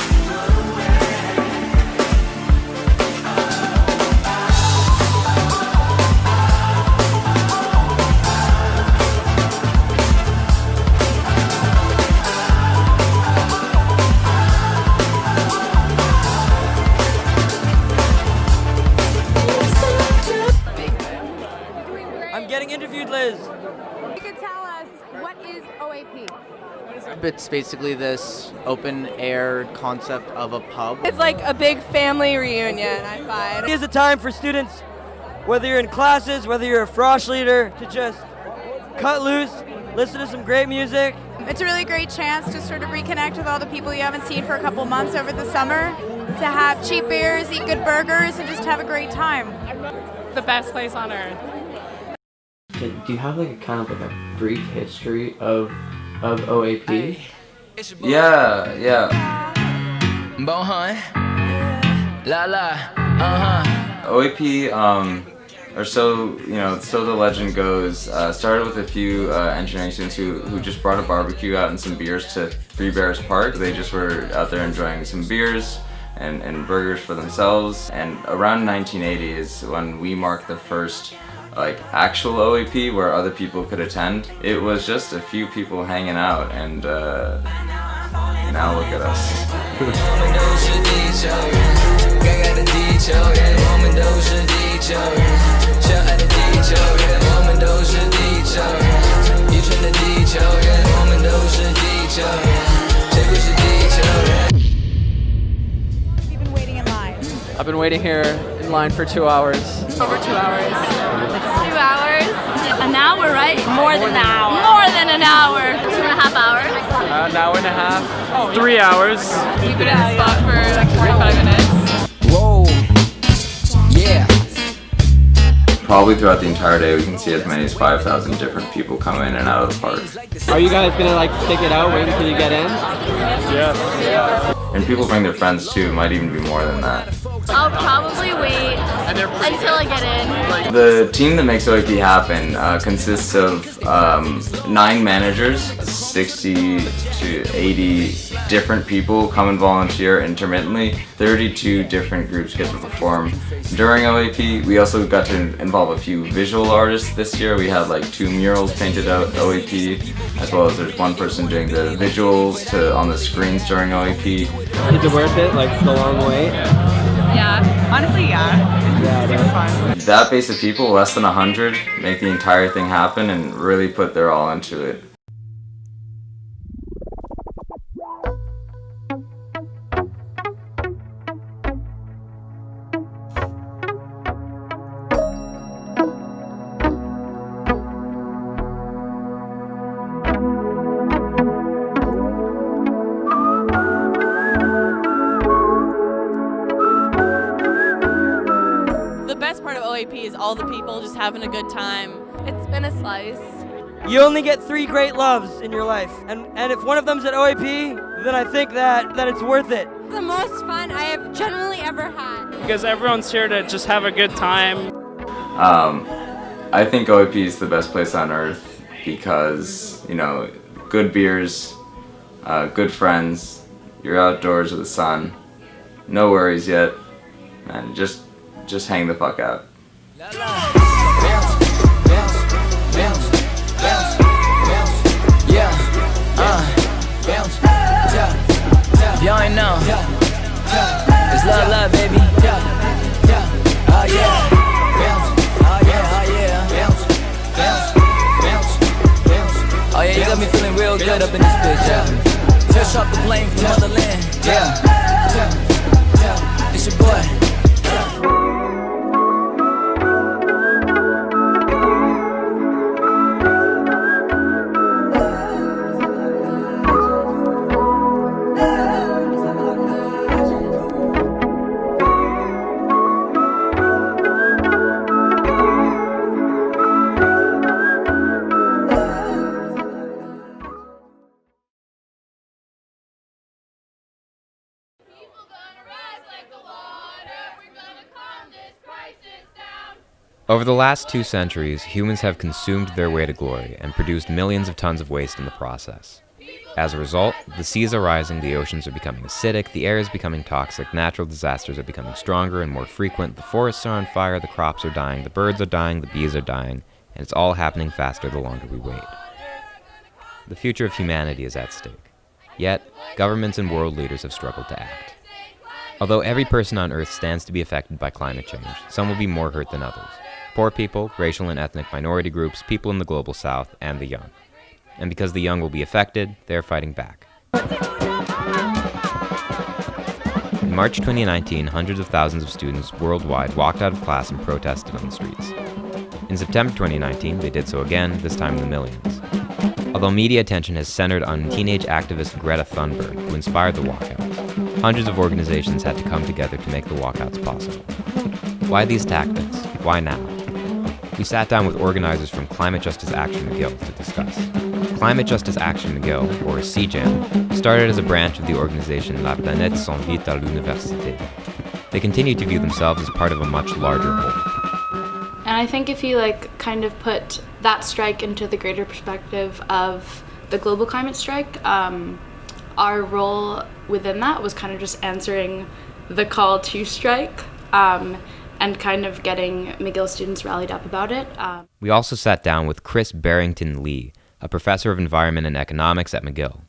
S3: run away.
S15: I'm getting interviewed, Liz.
S16: You could tell us, what is OAP?
S21: It's basically this open air concept of a pub.
S16: It's like a big family reunion, I find.
S15: It is a time for students, whether you're in classes, whether you're a frosh leader, to just cut loose, listen to some great music.
S24: It's a really great chance to sort of reconnect with all the people you haven't seen for a couple months over the summer, to have cheap beers, eat good burgers, and just have a great time.
S16: The best place on earth.
S10: Do you have like a kind of like a brief history of OAP?
S11: Yeah.
S17: Bohan, la la,
S11: OAP, or so so the legend goes, started with a few engineering students who just brought a barbecue out and some beers to Three Bears Park. They just were out there enjoying some beers and burgers for themselves. And around 1980 is when we marked the first like actual OAP where other people could attend. It was just a few people hanging out, and now look at us.
S16: You've been waiting in line.
S21: I've been waiting here in line for 2 hours.
S16: Over 2 hours.
S24: 2 hours? An hour, right? More than an hour. More than an hour. 2.5 hours.
S21: An hour and a half. 3 hours.
S16: You've been in the spot for like 45 minutes.
S17: whoa, yeah.
S11: Probably throughout the entire day we can see as many as 5,000 different people come in and out of the park.
S21: Are you guys gonna like stick it out, wait until you get in?
S11: Yeah. And people bring their friends too, it might even be more than that.
S2: I'll probably wait until I get in.
S11: The team that makes OAP happen consists of 9 managers, 60 to 80 different people come and volunteer intermittently. 32 different groups get to perform during OAP. We also got to involve a few visual artists this year. We had like 2 murals painted out OAP, as well as there's one person doing the visuals on the screens during OAP.
S10: Is it worth it? Like the long wait?
S16: Yeah, honestly, yeah. It's super fun.
S11: That base of people, less than 100, make the entire thing happen and really put their all into it.
S6: The best part of OAP is all the people just having a good time.
S2: It's been a slice.
S15: You only get 3 great loves in your life, and if one of them's at OAP, then I think that it's worth it.
S2: The most fun I have generally ever had.
S18: Because everyone's here to just have a good time.
S11: I think OAP is the best place on earth because, you know, good beers, good friends, you're outdoors with the sun, no worries yet, and just hang the fuck out.
S17: Y'all ain't know. It's love, love, baby. Oh yeah. Oh yeah, oh yeah. Oh yeah, you got me feeling real good up in this bitch, yeah. Fresh off the plane from motherland, yeah. It's your boy.
S19: Over the last 2 centuries, humans have consumed their way to glory and produced millions of tons of waste in the process. As a result, the seas are rising, the oceans are becoming acidic, the air is becoming toxic, natural disasters are becoming stronger and more frequent, the forests are on fire, the crops are dying, the birds are dying, the bees are dying, and it's all happening faster the longer we wait. The future of humanity is at stake. Yet, governments and world leaders have struggled to act. Although every person on Earth stands to be affected by climate change, some will be more hurt than others. Poor people, racial and ethnic minority groups, people in the global south, and the young. And because the young will be affected, they're fighting back. In March 2019, hundreds of thousands of students worldwide walked out of class and protested on the streets. In September 2019, they did so again, this time in the millions. Although media attention has centered on teenage activist Greta Thunberg, who inspired the walkouts, hundreds of organizations had to come together to make the walkouts possible. Why these tactics? Why now? We sat down with organizers from Climate Justice Action McGill to discuss. Climate Justice Action McGill, or CJAM, started as a branch of the organization La Planète s'invite à l'université. They continue to view themselves as part of a much larger whole.
S24: And I think if you kind of put that strike into the greater perspective of the global climate strike, our role within that was kind of just answering the call to strike, and kind of getting McGill students rallied up about it.
S19: We also sat down with Chris Barrington Lee, a professor of environment and economics at McGill.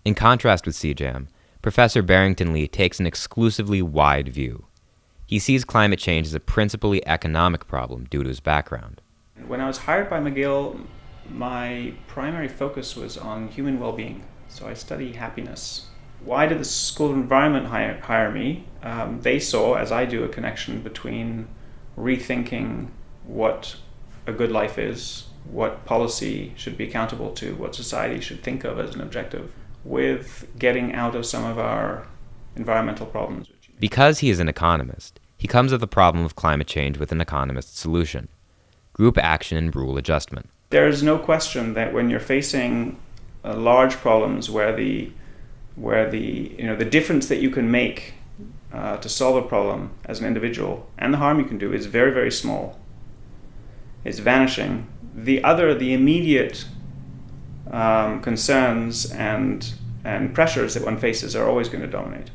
S19: In contrast with CJAM, Professor Barrington Lee takes an exclusively wide view. He sees climate change as a principally economic problem due to his background.
S20: When I was hired by McGill, my primary focus was on human well-being. So I study happiness. Why did the School of Environment hire me? They saw, as I do, a connection between rethinking what a good life is, what policy should be accountable to, what society should think of as an objective, with getting out of some of our environmental problems.
S19: Because he is an economist, he comes at the problem of climate change with an economist's solution: group action and rule adjustment.
S20: There is no question that when you're facing large problems where the difference that you can make to solve a problem as an individual, and the harm you can do, is very, very small. It's vanishing. The immediate concerns and pressures that one faces are always going to dominate.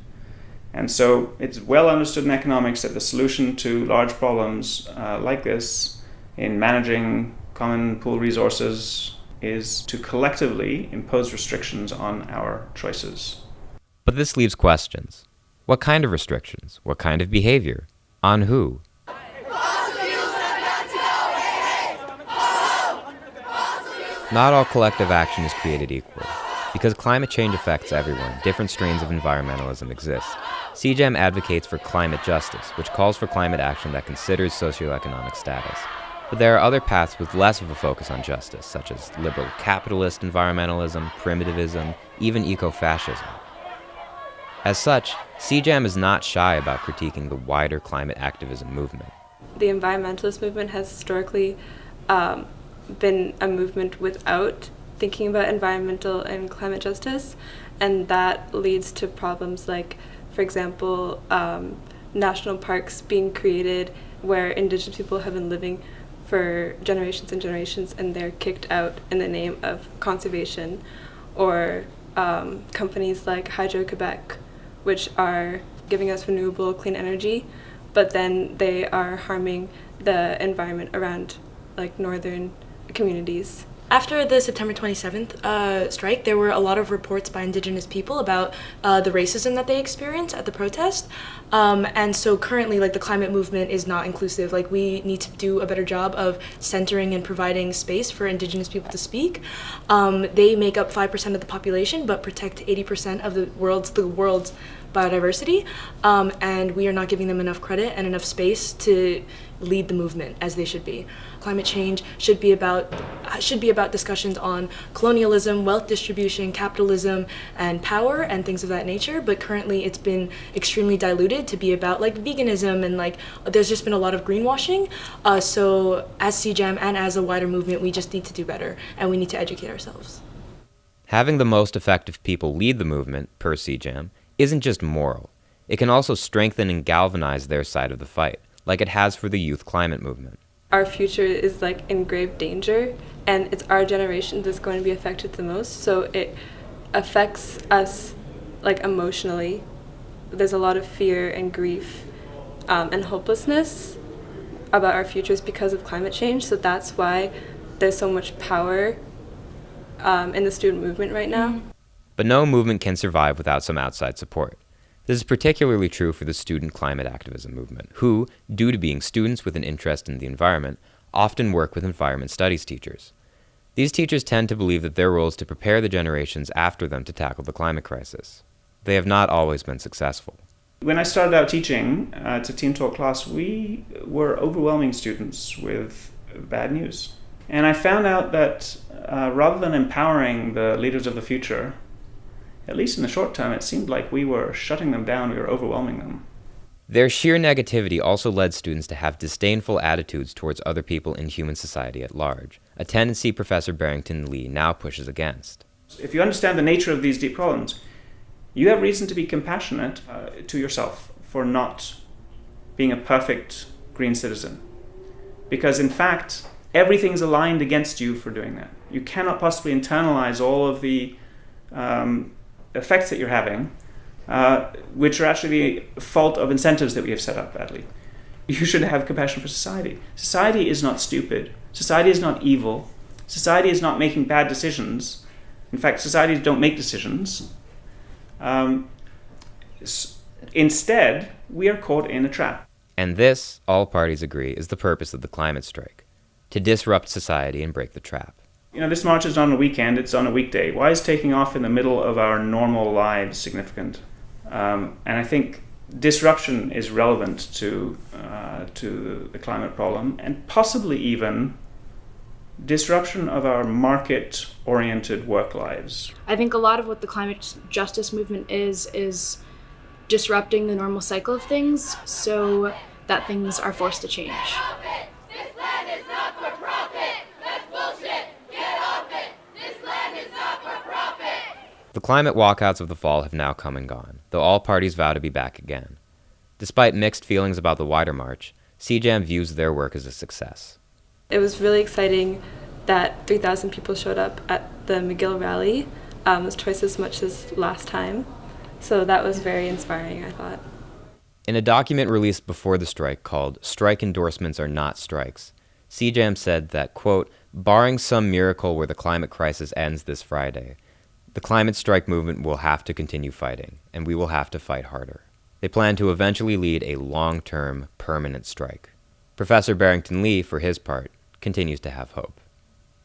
S20: And so it's well understood in economics that the solution to large problems like this in managing common pool resources is to collectively impose restrictions on our choices.
S19: But this leaves questions. What kind of restrictions? What kind of behavior? On who? Not all collective action is created equal. Because climate change affects everyone, different strains of environmentalism exist. CJAM advocates for climate justice, which calls for climate action that considers socioeconomic status. But there are other paths with less of a focus on justice, such as liberal capitalist environmentalism, primitivism, even eco-fascism. As such, CJAM is not shy about critiquing the wider climate activism movement.
S12: The environmentalist movement has historically been a movement without thinking about environmental and climate justice, and that leads to problems like, for example, national parks being created where indigenous people have been living for generations and generations, and they're kicked out in the name of conservation, or companies like Hydro-Quebec, which are giving us renewable clean energy, but then they are harming the environment around like northern communities.
S14: After the September 27th strike, there were a lot of reports by Indigenous people about the racism that they experienced at the protest. And so currently, like, the climate movement is not inclusive. Like, we need to do a better job of centering and providing space for Indigenous people to speak. They make up 5% of the population, but protect 80% of the world's biodiversity. And we are not giving them enough credit and enough space to lead the movement as they should be. Climate change should be about discussions on colonialism, wealth distribution, capitalism, and power, and things of that nature. But currently, it's been extremely diluted to be about like veganism, and like there's just been a lot of greenwashing. So as CJAM and as a wider movement, we just need to do better, and we need to educate ourselves.
S19: Having the most effective people lead the movement, per CJAM, isn't just moral. It can also strengthen and galvanize their side of the fight, like it has for the youth climate movement.
S12: Our future is like in grave danger, and it's our generation that's going to be affected the most, so it affects us like emotionally. There's a lot of fear and grief and hopelessness about our futures because of climate change, so that's why there's so much power in the student movement right now.
S19: But no movement can survive without some outside support. This is particularly true for the student climate activism movement, who, due to being students with an interest in the environment, often work with environment studies teachers. These teachers tend to believe that their role is to prepare the generations after them to tackle the climate crisis. They have not always been successful.
S20: When I started out teaching to Team Talk class, we were overwhelming students with bad news. And I found out that rather than empowering the leaders of the future, at least in the short term, it seemed like we were shutting them down, we were overwhelming them.
S19: Their sheer negativity also led students to have disdainful attitudes towards other people in human society at large, a tendency Professor Barrington Lee now pushes against.
S20: If you understand the nature of these deep problems, you have reason to be compassionate to yourself for not being a perfect green citizen. Because in fact, everything's aligned against you for doing that. You cannot possibly internalize all of the effects that you're having, which are actually the fault of incentives that we have set up badly. You should have compassion for society. Society is not stupid. Society is not evil. Society is not making bad decisions. In fact, societies don't make decisions. Instead, we are caught in a trap.
S19: And this, all parties agree, is the purpose of the climate strike: to disrupt society and break the trap.
S20: You know, this march is on a weekend, it's on a weekday. Why is taking off in the middle of our normal lives significant? And I think disruption is relevant to the climate problem, and possibly even disruption of our market-oriented work lives.
S24: I think a lot of what the climate justice movement is disrupting the normal cycle of things so that things are forced to change.
S3: This land is not for profit. That's bullshit. Get off it. This land is not for profit.
S19: The climate walkouts of the fall have now come and gone, though all parties vow to be back again. Despite mixed feelings about the wider march, CJAM views their work as a success.
S12: It was really exciting that 3,000 people showed up at the McGill rally. It was twice as much as last time. So that was very inspiring, I thought.
S19: In a document released before the strike called Strike Endorsements Are Not Strikes, CJAM said that, quote, barring some miracle where the climate crisis ends this Friday, the climate strike movement will have to continue fighting, and we will have to fight harder. They plan to eventually lead a long-term, permanent strike. Professor Barrington Lee, for his part, continues to have hope.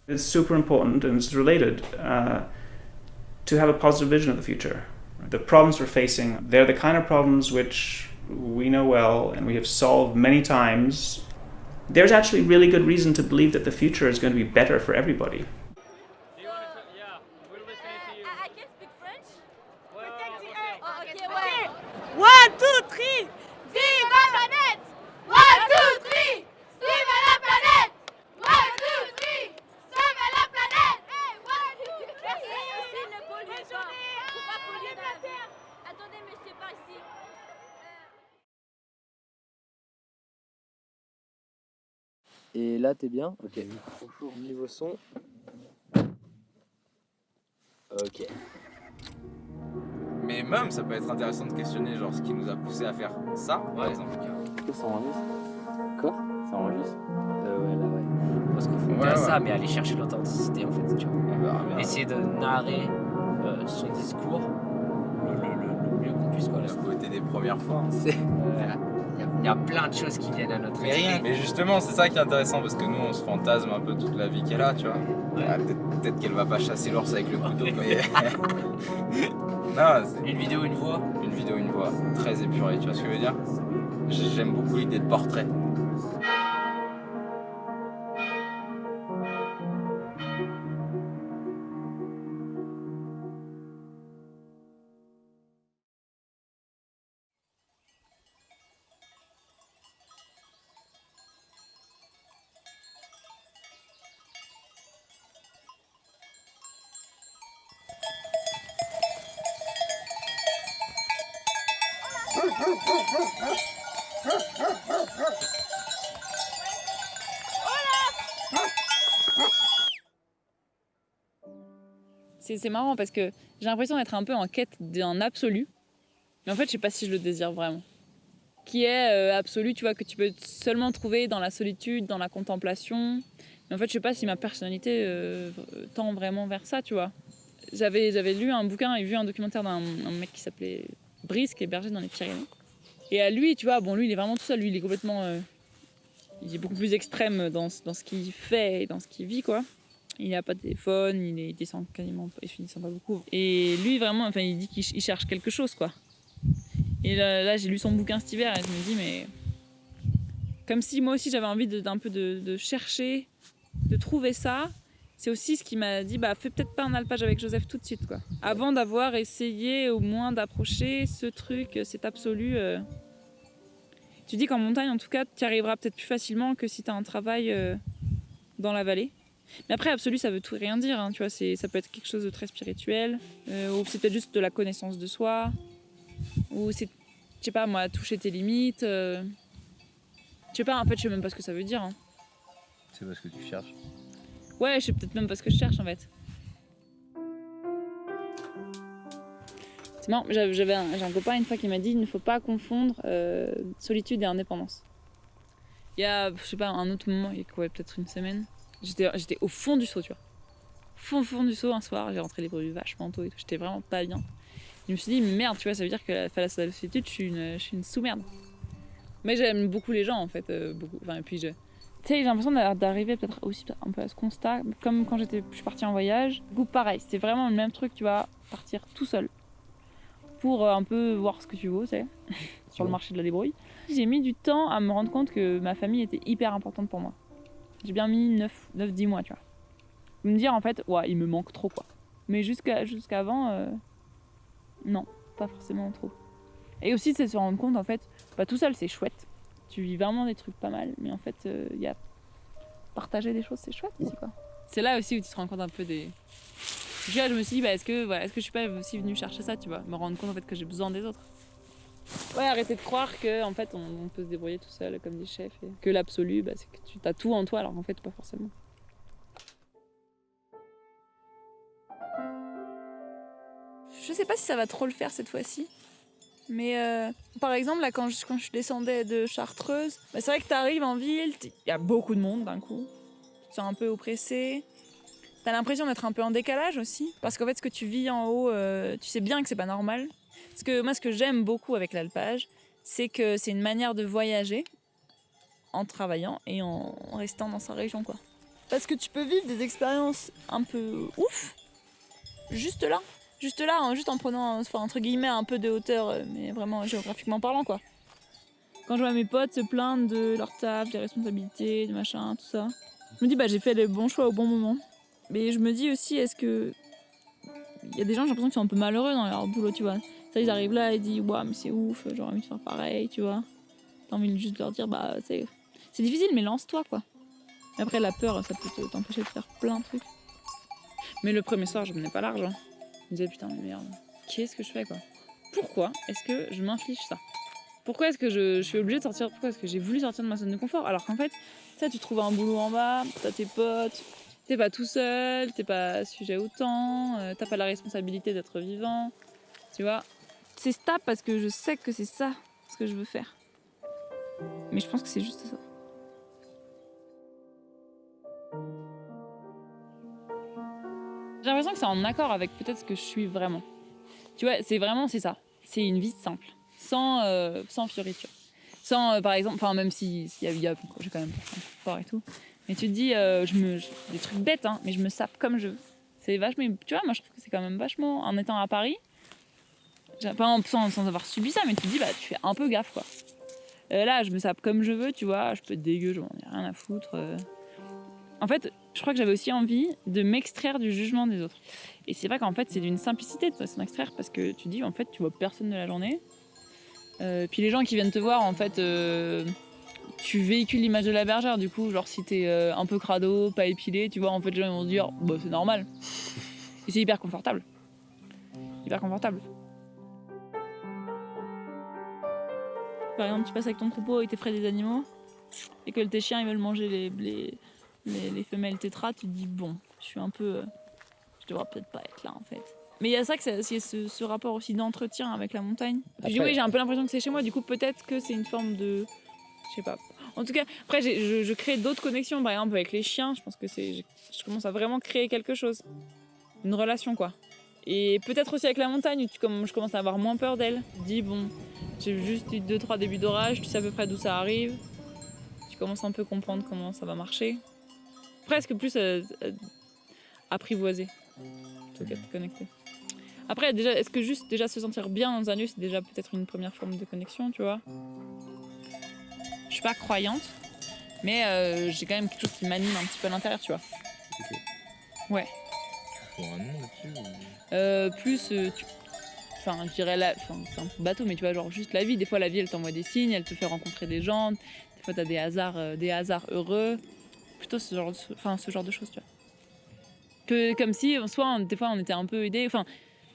S20: It's super important, and it's related, to have a positive vision of the future. The problems we're facing, they're the kind of problems which we know well and we have solved many times. There's actually really good reason to believe that the future is going to be better for everybody.
S3: One, two, three! Vive la planète! One, two, three! Vive la planète! One, two, three! Vive la planète! Hey, one, two, three! Merci. Ne polluez pas. Faut pas polluer dans la terre. Attendez, monsieur, par ici.
S1: Et là, t'es bien? Ok. Niveau son. Ok.
S5: Mais même, ça peut être intéressant de questionner genre ce qui nous a poussé à faire ça, par exemple.
S1: Est-ce que ça enregistre? Quoi? Ça enregistre? Ouais, là, ouais.
S22: Parce qu'on faut à ça, mais aller chercher l'authenticité, en fait, tu vois. Essayer de narrer son discours le mieux qu'on puisse, quoi.
S5: Le côté des premières fois.
S22: Il y a plein de choses qui viennent à notre esprit.
S5: Mais justement, c'est ça qui est intéressant, parce que nous, on se fantasme un peu toute la vie qu'elle a, tu vois. Ouais. Peut-être qu'elle va pas chasser l'ours avec le couteau. Non,
S22: une vidéo, une voix.
S5: Une vidéo, une voix. Très épurée, tu vois ce que je veux dire? J'aime beaucoup l'idée de portrait.
S6: C'est marrant parce que j'ai l'impression d'être un peu en quête d'un absolu. Mais en fait, je sais pas si je le désire vraiment. Qui est absolu, tu vois, que tu peux seulement trouver dans la solitude, dans la contemplation. Mais en fait, je sais pas si ma personnalité tend vraiment vers ça, tu vois. J'avais lu un bouquin et vu un documentaire d'un mec qui s'appelait Brice, qui est berger dans les Pyrénées. Et à lui, tu vois, bon, lui, il est vraiment tout seul. Lui, il est complètement... il est beaucoup plus extrême dans ce qu'il fait et dans ce qu'il vit, quoi. Il n'a pas de téléphone, il descend quasiment pas, il descend pas beaucoup. Et lui, vraiment, enfin, il dit qu'il cherche quelque chose, quoi. Et là, j'ai lu son bouquin cet hiver et je me dis, mais... Comme si moi aussi, j'avais envie d'un peu de chercher, de trouver ça. C'est aussi ce qui m'a dit, bah, fais peut-être pas un alpage avec Joseph tout de suite, quoi. Avant d'avoir essayé au moins d'approcher ce truc, cet absolu... Tu dis qu'en montagne, en tout cas, tu y arriveras peut-être plus facilement que si tu as un travail dans la vallée. Mais après, absolu, ça veut tout et rien dire, hein, tu vois, ça peut être quelque chose de très spirituel, ou c'est peut-être juste de la connaissance de soi, ou c'est, je sais pas moi, toucher tes limites, je sais pas, en fait, je sais même pas ce que ça veut dire. Hein.
S5: C'est pas ce que tu cherches?
S6: Ouais, je sais peut-être même pas ce que je cherche, en fait. C'est marrant, j'ai un copain une fois qui m'a dit, il ne faut pas confondre solitude et indépendance. Il y a, je sais pas, un autre moment, il y a quoi, peut-être une semaine, j'étais au fond du seau, tu vois. Fond du seau, un soir, j'ai rentré les bruits vachement tôt et tout, j'étais vraiment pas bien. Je me suis dit, mais merde, tu vois, ça veut dire que la solitude, je suis une sous-merde. Mais j'aime beaucoup les gens, en fait, beaucoup. Enfin, et puis tu sais, j'ai l'impression d'arriver peut-être aussi un peu à ce constat, comme quand je suis partie en voyage. Du coup, pareil, c'était vraiment le même truc, tu vois, partir tout seul. Pour un peu voir ce que tu vaux, tu sais, sur le marché de la débrouille. J'ai mis du temps à me rendre compte que ma famille était hyper importante pour moi. J'ai bien mis 9-10 mois, tu vois. Me dire en fait, ouais, il me manque trop, quoi. Mais jusqu'avant, non, pas forcément trop. Et aussi, c'est de se rendre compte, en fait, bah, tout seul, c'est chouette. Tu vis vraiment des trucs pas mal, mais en fait, y a partager des choses, c'est chouette aussi, quoi. C'est là aussi où tu te rends compte un peu Puis là, je me suis dit, bah, est-ce que je suis pas aussi venue chercher ça, tu vois, me rendre compte en fait que j'ai besoin des autres. Ouais, arrêter de croire que en fait on peut se débrouiller tout seul comme des chefs et que l'absolu, bah, c'est que tu as tout en toi alors qu'en fait pas forcément.
S24: Je sais pas si ça va trop le faire cette fois-ci. Mais par exemple, là, quand je descendais de Chartreuse, bah, c'est vrai que t'arrives en ville, il y a beaucoup de monde d'un coup. Tu te sens un peu oppressé. T'as l'impression d'être un peu en décalage aussi. Parce qu'en fait, ce que tu vis en haut, tu sais bien que c'est pas normal. Parce que moi, ce que j'aime beaucoup avec l'alpage, c'est que c'est une manière de voyager en travaillant et en restant dans sa région, quoi. Parce que tu peux vivre des expériences un peu ouf, juste là, juste en prenant, enfin, entre guillemets, un peu de hauteur, mais vraiment géographiquement parlant, quoi. Quand je vois mes potes se plaindre de leur taf, des responsabilités, de machin, tout ça, je me dis, bah, j'ai fait les bons choix au bon moment. Mais je me dis aussi, est-ce que... Il y a des gens, j'ai l'impression qu'ils sont un peu malheureux dans leur boulot, tu vois. Ça, ils arrivent là et disent, waouh, mais c'est ouf, j'aurais envie de faire pareil, tu vois. T'as envie de juste leur dire, bah, c'est difficile, mais lance-toi, quoi. Et après, la peur, ça peut t'empêcher de faire plein de trucs. Mais le premier soir, je menais pas large. Hein. Je me disais, putain, mais merde, qu'est-ce que je fais, quoi? Pourquoi est-ce que je m'inflige ça? Pourquoi est-ce que je suis obligée de sortir? Pourquoi est-ce que j'ai voulu sortir de ma zone de confort? Alors qu'en fait, ça, tu trouves un boulot en bas, t'as tes potes, t'es pas tout seul, t'es pas sujet au temps, t'as pas la responsabilité d'être vivant, tu vois. C'est stable parce que je sais que c'est ça ce que je veux faire. Mais je pense que c'est juste ça. J'ai l'impression que c'est en accord avec peut-être ce que je suis vraiment. Tu vois, c'est ça. C'est une vie simple, sans fioriture. Sans, par exemple, enfin même si j'ai quand même pas fort et tout. Mais tu te dis, des trucs bêtes, hein, mais je me sape comme je veux. C'est vachement, tu vois, moi je trouve que c'est quand même vachement, en étant à Paris, pas sans avoir subi ça, mais tu te dis, bah tu fais un peu gaffe, quoi. Là, je me sape comme je veux, tu vois, je peux être dégueu, je m'en ai rien à foutre. En fait, je crois que j'avais aussi envie de m'extraire du jugement des autres. Et c'est vrai qu'en fait, c'est d'une simplicité de s'en extraire parce que tu dis, en fait, tu vois personne de la journée. Puis les gens qui viennent te voir, en fait, tu véhicules l'image de la bergère. Du coup, genre, si t'es un peu crado, pas épilé, tu vois, en fait, les gens ils vont se dire, bah, c'est normal. Et c'est hyper confortable. Hyper confortable. Par exemple, tu passes avec ton troupeau et t'effraies des animaux, et que tes chiens ils veulent manger les femelles tétras, tu te dis bon, je devrais peut-être pas être là en fait. Mais il y a ça, c'est ce rapport aussi d'entretien avec la montagne. Je dis oui, j'ai un peu l'impression que c'est chez moi, du coup peut-être que c'est une forme de... Je sais pas. En tout cas, après je crée d'autres connexions, par exemple avec les chiens, je pense que je commence à vraiment créer quelque chose. Une relation quoi. Et peut-être aussi avec la montagne, où je commence à avoir moins peur d'elle. Je dis bon, j'ai juste eu 2-3 débuts d'orage, tu sais à peu près d'où ça arrive. Tu commences un peu à comprendre comment ça va marcher. Presque plus apprivoiser plutôt qu'être connecté. Après, déjà, est-ce que juste déjà se sentir bien dans un lieu, c'est déjà peut-être une première forme de connexion, tu vois? Je suis pas croyante, mais j'ai quand même quelque chose qui m'anime un petit peu à l'intérieur, tu vois. Okay. Ouais.
S1: Tu un nom là-dessus
S6: Enfin, je dirais c'est un peu bateau, mais tu vois, genre juste la vie. Des fois, la vie, elle t'envoie des signes, elle te fait rencontrer des gens. Des fois, t'as des hasards heureux. Plutôt ce genre de choses, tu vois. Que comme si, soit, des fois, on était un peu aidés. Enfin,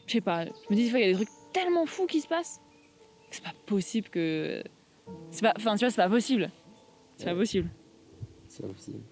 S6: je sais pas. Je me dis, des fois, il y a des trucs tellement fous qui se passent. C'est pas possible que... tu vois, c'est pas possible. C'est pas possible.
S1: C'est pas possible.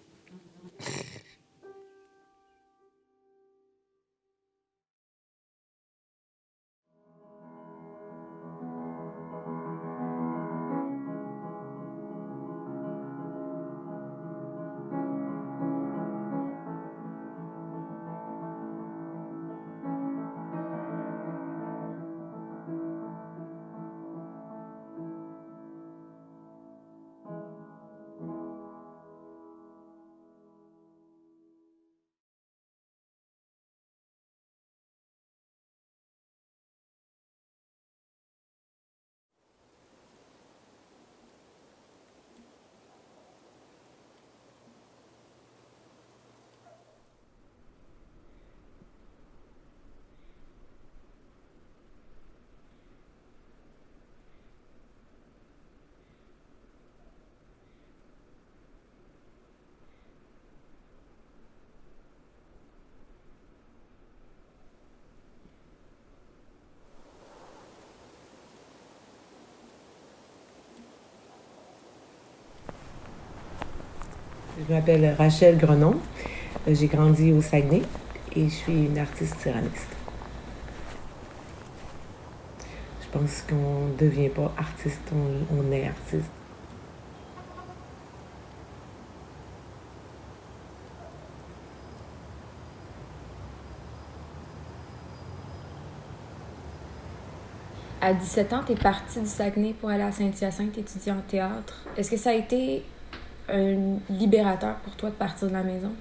S4: Je m'appelle Rachel Grenon. J'ai grandi au Saguenay et je suis une artiste céramiste. Je pense qu'on ne devient pas artiste, on est artiste.
S7: À 17 ans, tu es partie du Saguenay pour aller à Saint-Hyacinthe étudier en théâtre. Est-ce que ça a été un libérateur pour toi de partir de la maison?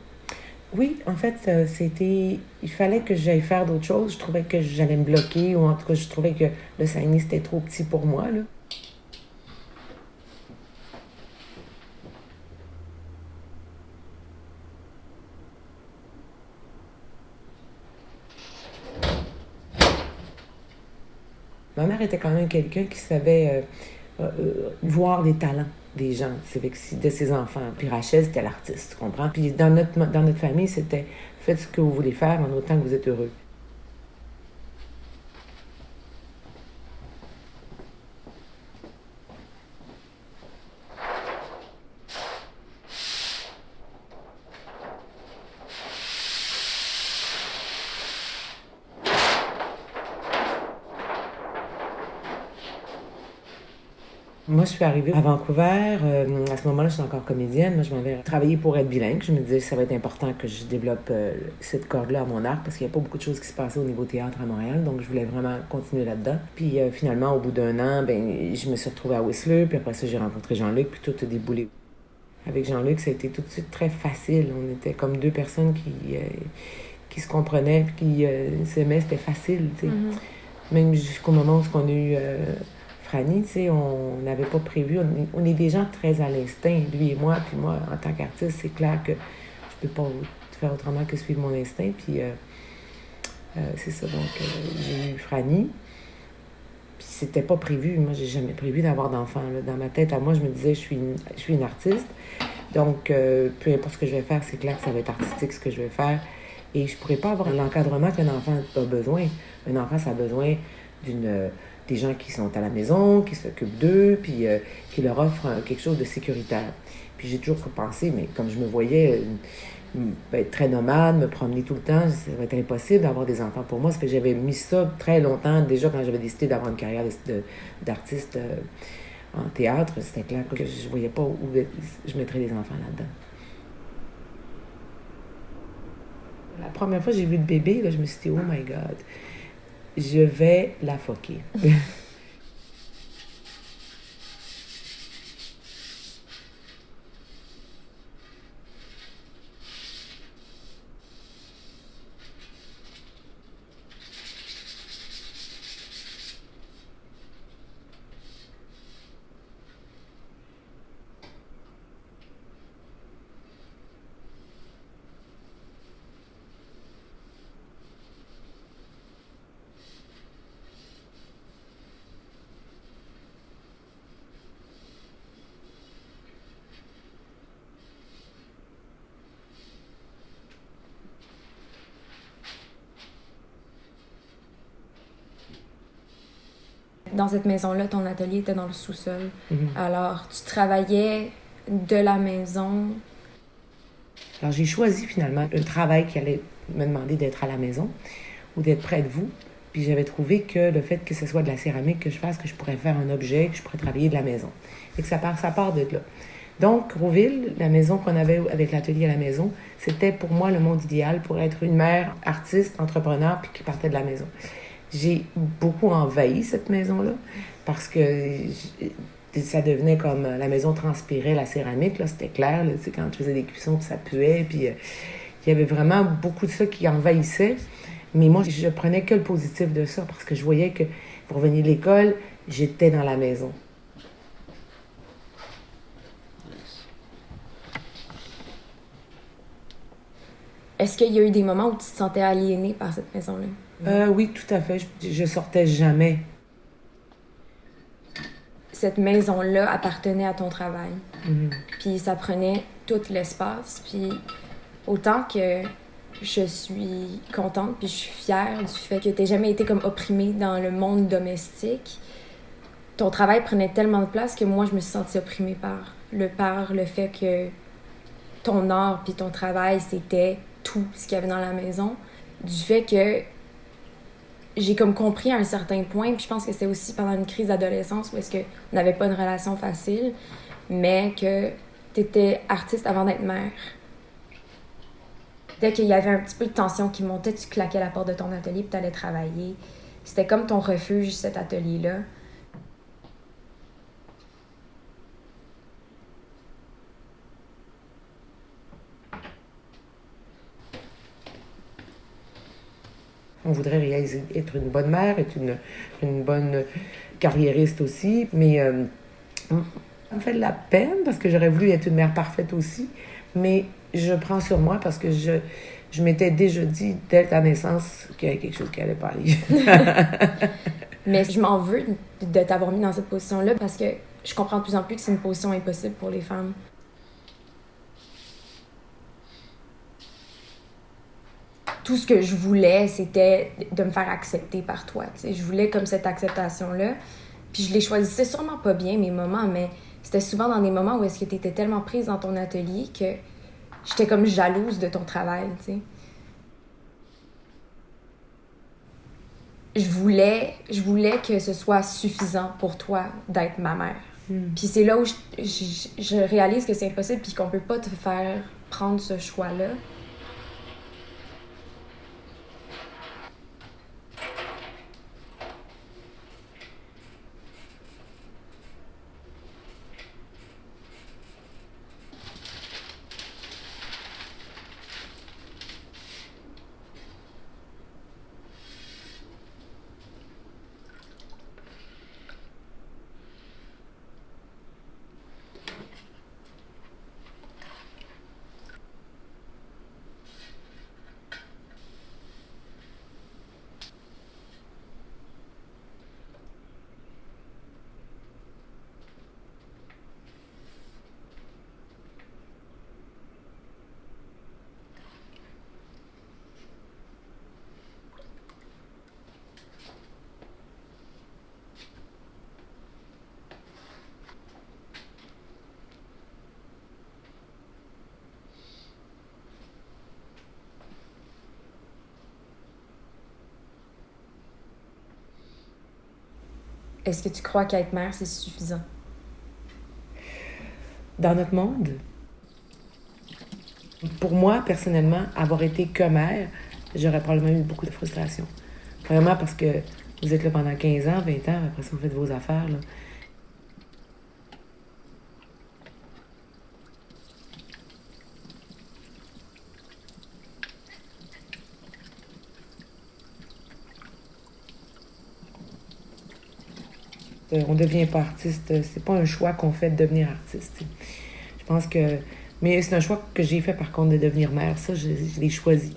S4: Oui, en fait, il fallait que j'aille faire d'autres choses. Je trouvais que j'allais me bloquer, ou en tout cas, je trouvais que le Saguenay, c'était trop petit pour moi, là. Ma mère était quand même quelqu'un qui savait voir les talents des gens, de ses enfants. Puis Rachel, c'était l'artiste, tu comprends? Puis dans notre famille, c'était faites ce que vous voulez faire en autant que vous êtes heureux. Moi, je suis arrivée à Vancouver. À ce moment-là, je suis encore comédienne. Moi, je m'avais travaillé pour être bilingue. Je me disais que ça va être important que je développe cette corde-là à mon arc parce qu'il n'y a pas beaucoup de choses qui se passaient au niveau théâtre à Montréal. Donc, je voulais vraiment continuer là-dedans. Puis, finalement, au bout d'un an, je me suis retrouvée à Whistler. Puis après ça, j'ai rencontré Jean-Luc. Puis tout a déboulé. Avec Jean-Luc, ça a été tout de suite très facile. On était comme deux personnes qui se comprenaient puis qui s'aimaient. C'était facile, tu sais. Mm-hmm. Même jusqu'au moment où on a eu... Franny, tu sais, on n'avait pas prévu. On est des gens très à l'instinct, lui et moi. Puis moi, en tant qu'artiste, c'est clair que je peux pas faire autrement que suivre mon instinct. Puis c'est ça. Donc, j'ai eu Franny. Puis c'était pas prévu. Moi, j'ai jamais prévu d'avoir d'enfant. Dans ma tête, à moi, je me disais, je suis une artiste. Donc, peu importe ce que je vais faire, c'est clair que ça va être artistique ce que je vais faire. Et je pourrais pas avoir l'encadrement qu'un enfant a besoin. Un enfant, ça a besoin des gens qui sont à la maison, qui s'occupent d'eux, puis qui leur offrent quelque chose de sécuritaire. Puis j'ai toujours pensé, mais comme je me voyais être très nomade, me promener tout le temps, ça va être impossible d'avoir des enfants pour moi. Ça fait que j'avais mis ça très longtemps, déjà quand j'avais décidé d'avoir une carrière d'artiste en théâtre, c'était clair que je voyais pas où je mettrais les enfants là-dedans. La première fois que j'ai vu le bébé, là, je me suis dit, oh my God, je vais la foquer.
S7: Dans cette maison-là, ton atelier était dans le sous-sol.
S4: Mm-hmm.
S7: Alors, tu travaillais de la maison.
S4: Alors, j'ai choisi finalement un travail qui allait me demander d'être à la maison ou d'être près de vous. Puis j'avais trouvé que le fait que ce soit de la céramique que je fasse, que je pourrais faire un objet, que je pourrais travailler de la maison. Et que ça part de là. Donc, Rouville, la maison qu'on avait avec l'atelier à la maison, c'était pour moi le monde idéal pour être une mère artiste, entrepreneur, puis qui partait de la maison. J'ai beaucoup envahi cette maison-là parce que ça devenait comme la maison transpirait la céramique, là, c'était clair, là, tu sais, quand tu faisais des cuissons, puis ça puait, puis il y avait vraiment beaucoup de ça qui envahissait. Mais moi, je prenais que le positif de ça parce que je voyais que pour venir de l'école, j'étais dans la maison.
S7: Est-ce qu'il y a eu des moments où tu te sentais aliénée par cette maison-là?
S4: Oui, tout à fait. Je sortais jamais.
S7: Cette maison-là appartenait à ton travail.
S4: Mm-hmm.
S7: Puis ça prenait tout l'espace. Puis autant que je suis contente puis je suis fière du fait que tu n'aies jamais été comme opprimée dans le monde domestique, ton travail prenait tellement de place que moi, je me suis sentie opprimée par le fait que ton art puis ton travail, c'était tout ce qu'il y avait dans la maison. Du fait que j'ai comme compris à un certain point, puis je pense que c'était aussi pendant une crise d'adolescence où est-ce qu'on n'avait pas une relation facile, mais que t'étais artiste avant d'être mère. Dès qu'il y avait un petit peu de tension qui montait, tu claquais la porte de ton atelier puis t'allais travailler. C'était comme ton refuge, cet atelier-là.
S4: On voudrait réaliser, être une bonne mère, être une bonne carriériste aussi, mais ça me fait de la peine parce que j'aurais voulu être une mère parfaite aussi, mais je prends sur moi parce que je m'étais déjà dit dès la naissance qu'il y avait quelque chose qui allait pas aller.
S7: Mais je m'en veux de t'avoir mis dans cette position-là parce que je comprends de plus en plus que c'est une position impossible pour les femmes. Tout ce que je voulais, c'était de me faire accepter par toi. T'sais. Je voulais comme cette acceptation-là. Puis je les choisissais sûrement pas bien, mes moments, mais c'était souvent dans des moments où est-ce que tu étais tellement prise dans ton atelier que j'étais comme jalouse de ton travail, tu sais. Je voulais que ce soit suffisant pour toi d'être ma mère. Puis c'est là où je réalise que c'est impossible puis qu'on peut pas te faire prendre ce choix-là. Est-ce que tu crois qu'être mère, c'est suffisant?
S4: Dans notre monde, pour moi, personnellement, avoir été que mère, j'aurais probablement eu beaucoup de frustration. Vraiment parce que vous êtes là pendant 15 ans, 20 ans, après ça, vous faites vos affaires, là. On devient pas artiste, c'est pas un choix qu'on fait de devenir artiste. Je pense que... Mais c'est un choix que j'ai fait par contre de devenir mère, ça, je l'ai choisi.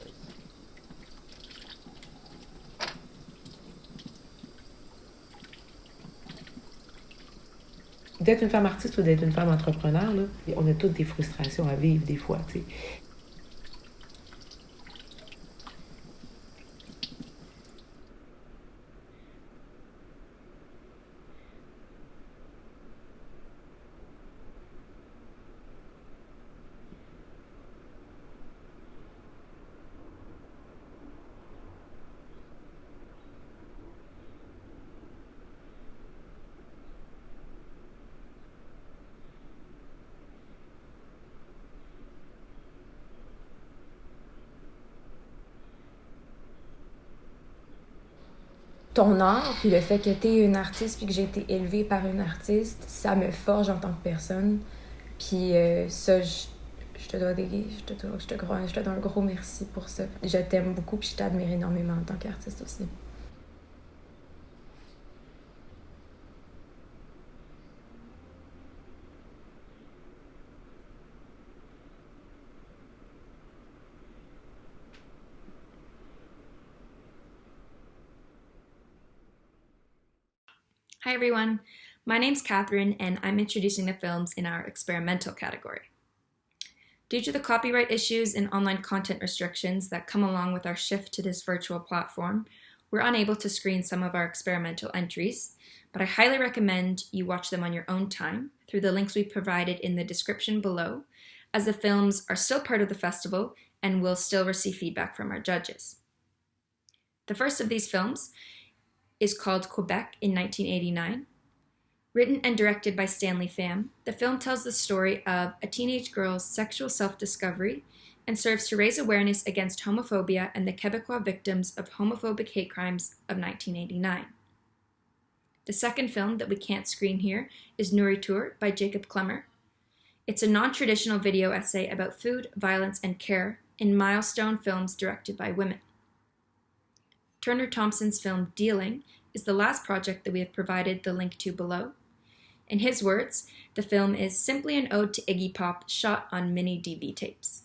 S4: D'être une femme artiste ou d'être une femme entrepreneur, là, on a toutes des frustrations à vivre des fois, tu sais.
S7: Ton art, puis le fait que t'es une artiste, puis que j'ai été élevée par une artiste, ça me forge en tant que personne. Puis ça, je te dois un gros merci pour ça. Je t'aime beaucoup, puis je t'admire énormément en tant qu'artiste aussi.
S8: Hi everyone, my name's Catherine and I'm introducing the films in our experimental category. Due to the copyright issues and online content restrictions that come along with our shift to this virtual platform, we're unable to screen some of our experimental entries, but I highly recommend you watch them on your own time through the links we provided in the description below, as the films are still part of the festival and will still receive feedback from our judges. The first of these films is called Quebec in 1989. Written and directed by Stanley Pham, the film tells the story of a teenage girl's sexual self-discovery and serves to raise awareness against homophobia and the Quebecois victims of homophobic hate crimes of 1989. The second film that we can't screen here is Nourriture by Jacob Klemmer. It's a non-traditional video essay about food, violence, and care in milestone films directed by women. Turner Thompson's film Dealing is the last project that we have provided the link to below. In his words, the film is simply an ode to Iggy Pop shot on mini DV tapes.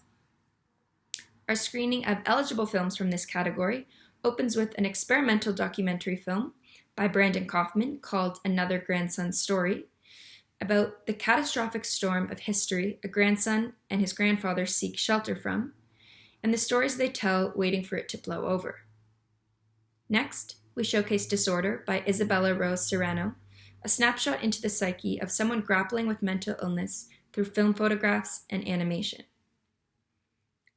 S8: Our screening of eligible films from this category opens with an experimental documentary film by Brandon Kaufman called Another Grandson's Story, about the catastrophic storm of history a grandson and his grandfather seek shelter from, and the stories they tell waiting for it to blow over. Next, we showcase Disorder by Isabella Rose Serrano, a snapshot into the psyche of someone grappling with mental illness through film photographs and animation.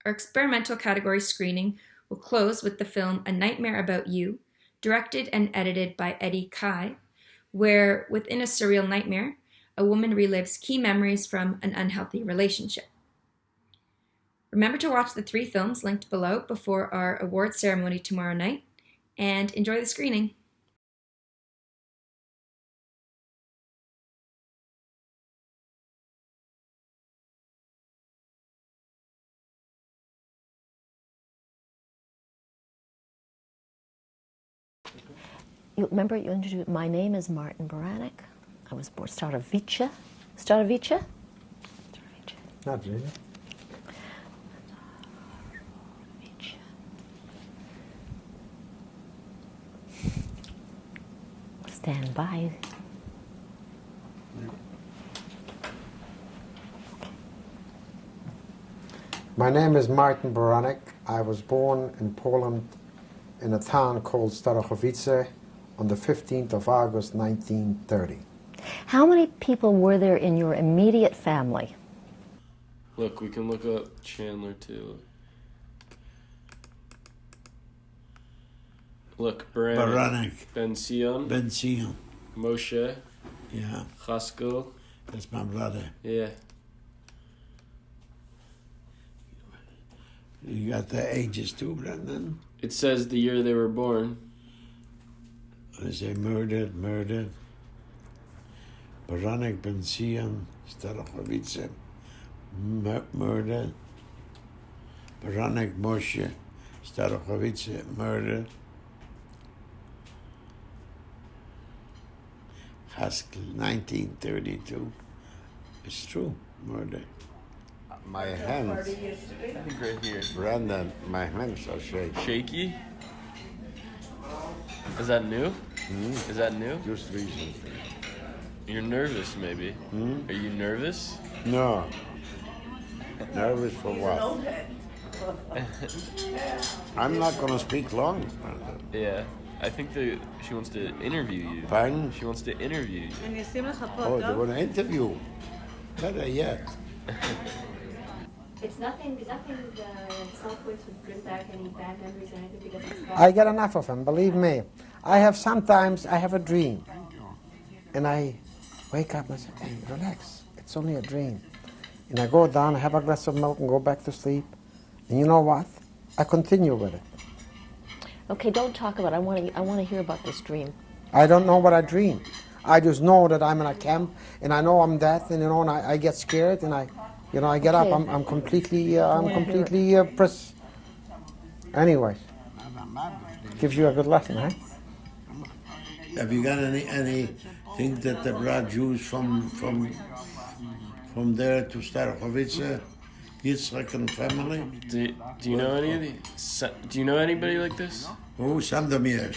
S8: Our experimental category screening will close with the film A Nightmare About You, directed and edited by Eddie Kai, where, within a surreal nightmare, a woman relives key memories from an unhealthy relationship. Remember to watch the 3 films linked below before our award ceremony tomorrow night, and enjoy the screening.
S9: You remember you introduced, my name is Martin Baranek. I was born Starovica. Starovica?
S13: Not really.
S9: Stand by.
S13: My name is Martin Baranek. I was born in Poland in a town called Starachowice on the 15th of August 1930.
S9: How many people were there in your immediate family?
S1: Look, we can look up Chandler too. Look, Baranek. Ben Sion. Moshe.
S21: Yeah.
S1: Chasko.
S21: That's my brother.
S1: Yeah.
S21: You got the ages too, Brendan?
S1: It says the year they were born.
S21: I say murdered. Baranek Ben Sion, Starachowice, murdered. Baranek Moshe, Starachowice, murdered. Haskell, 1932. It's true, murder.
S13: My hands,
S1: I think right here.
S13: Brandon, my hands are shaky.
S1: Shaky? Is that new? Is that new?
S13: Just recently.
S1: You're nervous, maybe. Are you nervous?
S13: No. Nervous for what? I'm not going to speak long.
S1: Yeah. I think that she wants to interview you.
S13: Pardon?
S1: She wants to interview you.
S13: Oh, they want to interview. Better yet.
S9: It's nothing Southwest would bring back any bad memories or anything because it's
S13: I get enough of them, believe me. I have a dream. And I wake up and say, hey, relax. It's only a dream. And I go down, have a glass of milk and go back to sleep. And you know what? I continue with it.
S9: Okay, don't talk about it. I want to hear about this dream.
S13: I don't know what I dream. I just know that I'm in a camp and I know I'm dead and and I get scared and I get up. I'm completely Anyways, gives you a good lesson, huh?
S21: Have you got anything that they brought Jews from there to Starachowice, Yitzchak and family?
S1: Do you know any of these? Do you know anybody like this?
S21: Oh, Sandomir.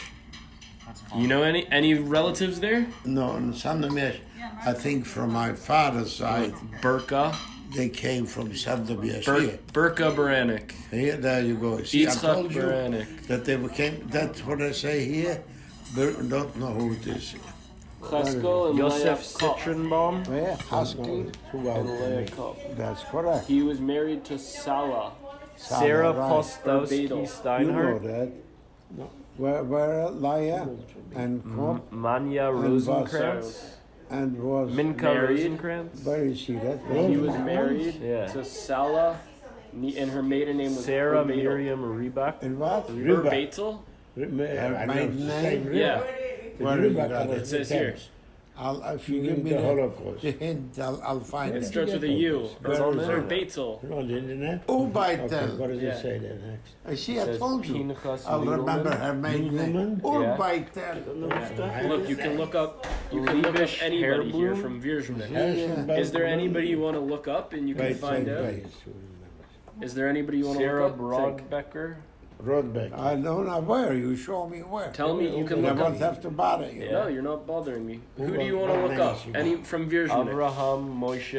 S1: You know any relatives there?
S21: No, in Sandomir, I think from my father's side.
S1: Burka?
S21: They came from Sandomir.
S1: Burka Baranek.
S21: Here, there you go. See, I
S1: Yitzchak
S21: told you
S1: Baranek.
S21: that they came. That's what I say here. Don't know who it is.
S1: Cheskel and
S22: Yosef
S1: Leah Kopp.
S22: Citronbaum.
S21: Yeah, Haskell.
S1: And Leah Kopp.
S21: That's correct.
S1: He was married to Salah.
S22: Sarah
S21: right.
S22: Postowski
S1: Beadle.
S21: You know
S22: Steinhardt.
S21: that. No. Where Laya and Kopp
S22: Manya
S21: and
S22: Rosenkrantz.
S21: and was
S22: Minka
S1: married.
S22: Rosenkrantz.
S21: Where is she? That
S1: He was married
S22: Yeah.
S1: to Salah, and her maiden name was
S22: Sarah
S1: Urbatel.
S22: Miriam Reebach.
S21: And what?
S1: Urbatel?
S21: Her maiden name?
S1: Yeah.
S21: Where you got
S1: It says here.
S21: If you give me the hint, I'll find
S1: It
S21: it.
S1: starts with a U.
S21: Where is it?
S1: Urbatel.
S21: On the internet? Urbatel. What does
S1: Yeah.
S21: it say then next? I see,
S22: It
S21: I
S22: says
S21: told you.
S22: Pinchas
S21: I'll
S22: Lieberman.
S21: remember her maiden name. Urbatel.
S1: Yeah. Look, you can look up anybody here from Vierzhman. Is there anybody you want to look up and you can find out? Is there anybody you want to
S22: Sarah
S1: look up? Think.
S22: Broadbecker.
S21: Rodbeck. I don't know where. You show me where.
S1: Tell me, you can
S21: I
S1: look
S21: won't
S1: up.
S21: have to bother you.
S1: No, you're not bothering me. Who do you
S21: What
S1: want to look
S21: names
S1: up?
S21: you
S1: Any
S21: want?
S1: from Vierzhman?
S22: Avraham Moshe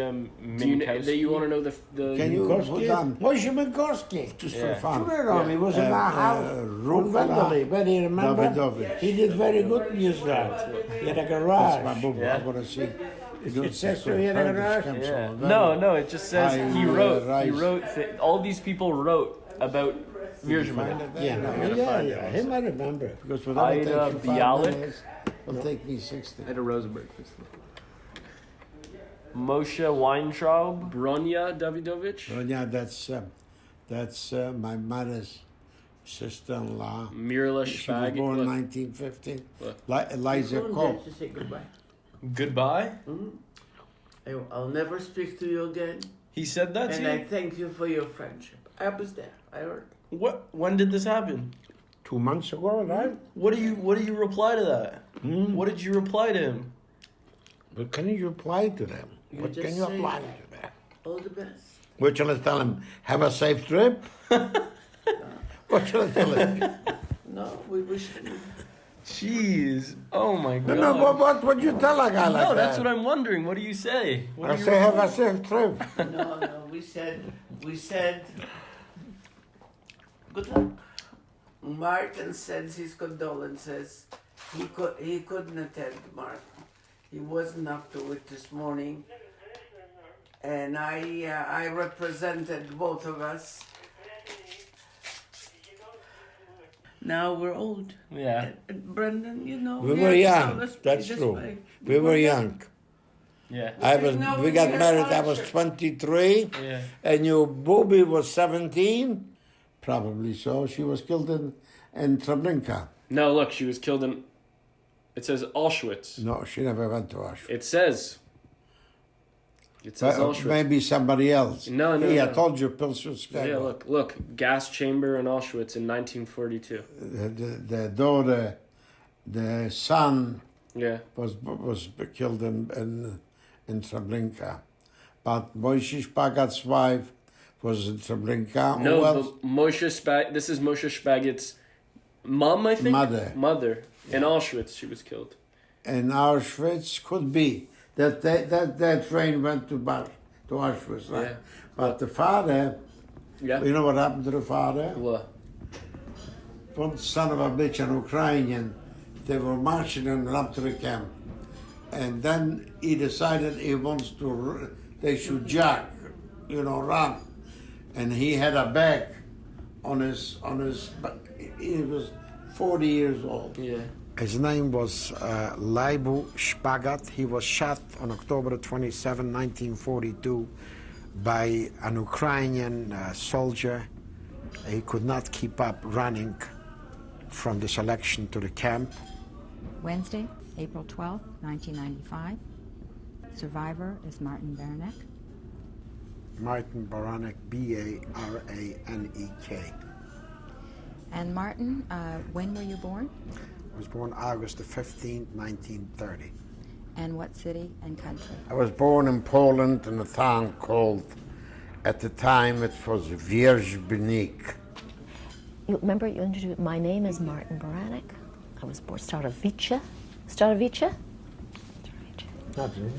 S1: Do you,
S22: Minkowski.
S1: that you want to know the
S21: Can you put on Moshe Minkowski? Just for
S22: Yeah.
S21: fun.
S13: Sure, he was in our house on Wembley, but he remember?
S21: Davidovich.
S13: He did very good in Israel. He had a garage.
S21: That's my book.
S22: Yeah.
S21: I want to see.
S13: It says so he had a garage.
S22: Yeah. No, it just says he wrote. He
S21: Rice.
S22: wrote. All these people wrote about Vierzhman.
S21: Yeah,
S13: him I remember.
S21: Because whatever
S22: Ida
S21: takes you 5
S22: Bialik.
S21: minutes, it'll take me 60.
S1: At a Rosenberg.
S22: Moshe Weintraub.
S1: Bronya Davidovich.
S21: Oh, yeah, that's my mother's sister-in-law.
S1: Mirla
S21: She was
S1: Spag.
S21: born in
S1: Look.
S21: 1915.
S1: Look.
S21: Eliza Kopp.
S10: To say goodbye.
S22: Goodbye.
S10: I'll never speak to you again.
S22: He said that to
S10: And
S22: you?
S10: I thank you for your friendship. I was there. I heard.
S22: What? When did this happen?
S21: 2 months ago, right?
S22: What do you reply to that? What did you reply to him?
S21: But can you reply to them?
S10: You
S21: What
S10: just
S21: can you
S10: say,
S21: apply to them?
S10: All the best.
S21: What shall I tell him? Have a safe trip? What shall I tell him?
S10: No, we wish you.
S22: Jeez. Oh my god.
S21: No, what would you tell a guy like that?
S22: No, that's what I'm wondering. What do you say? What
S21: I
S22: do you
S21: say have a
S22: reply?
S21: safe trip.
S10: No, we said, good luck. Martin sends his condolences. He couldn't attend, Martin. He wasn't up to it this morning. And I represented both of us. Now we're old.
S22: Yeah.
S10: And Brendan, you know.
S21: We
S10: he
S21: were
S10: had to
S21: young.
S10: tell us
S21: That's
S10: this
S21: true.
S10: way.
S21: We were young.
S22: Yeah.
S21: We got married. I was 23,
S22: Yeah.
S21: and your Bobby was 17. Probably so. She was killed in Treblinka.
S1: No, look, she was killed in. It says Auschwitz.
S21: No, she never went to Auschwitz.
S1: It says. It says Auschwitz.
S21: Maybe somebody else.
S1: No.
S21: I told you, Pilsudskaya.
S1: Yeah, look, gas chamber in Auschwitz in 1942.
S21: The daughter, the son,
S1: Yeah.
S21: was killed in Treblinka. But Moshe Spagat's wife was in Treblinka.
S1: No,
S21: Who else?
S1: but Moshe Spag. This is Moshe Spagat's mom, I think. Mother. In Auschwitz, she was killed.
S21: In Auschwitz could be that train went to Auschwitz, right?
S1: Yeah.
S21: But the father,
S1: Yeah.
S21: you know what happened to the father?
S1: What?
S21: One son of a bitch, an Ukrainian, they were marching him up to the camp, and then he decided he wants to. They should jog, run, and he had a bag on his. He was 40 years old.
S1: Yeah.
S13: His name was Leibu Spagat. He was shot on October 27, 1942 by an Ukrainian soldier. He could not keep up running from the selection to the camp.
S15: Wednesday, April 12, 1995. Survivor is Martin Baranek.
S13: Martin Baranek, B-A-R-A-N-E-K.
S15: And Martin, when were you born?
S13: I was born August the 15th, 1930.
S15: And what city and country?
S21: I was born in Poland in a town called, at the time it was Wierzbnik.
S9: Remember, you introduced, my name is Martin Baranek. I was born Starovice. Starovice?
S13: Not really.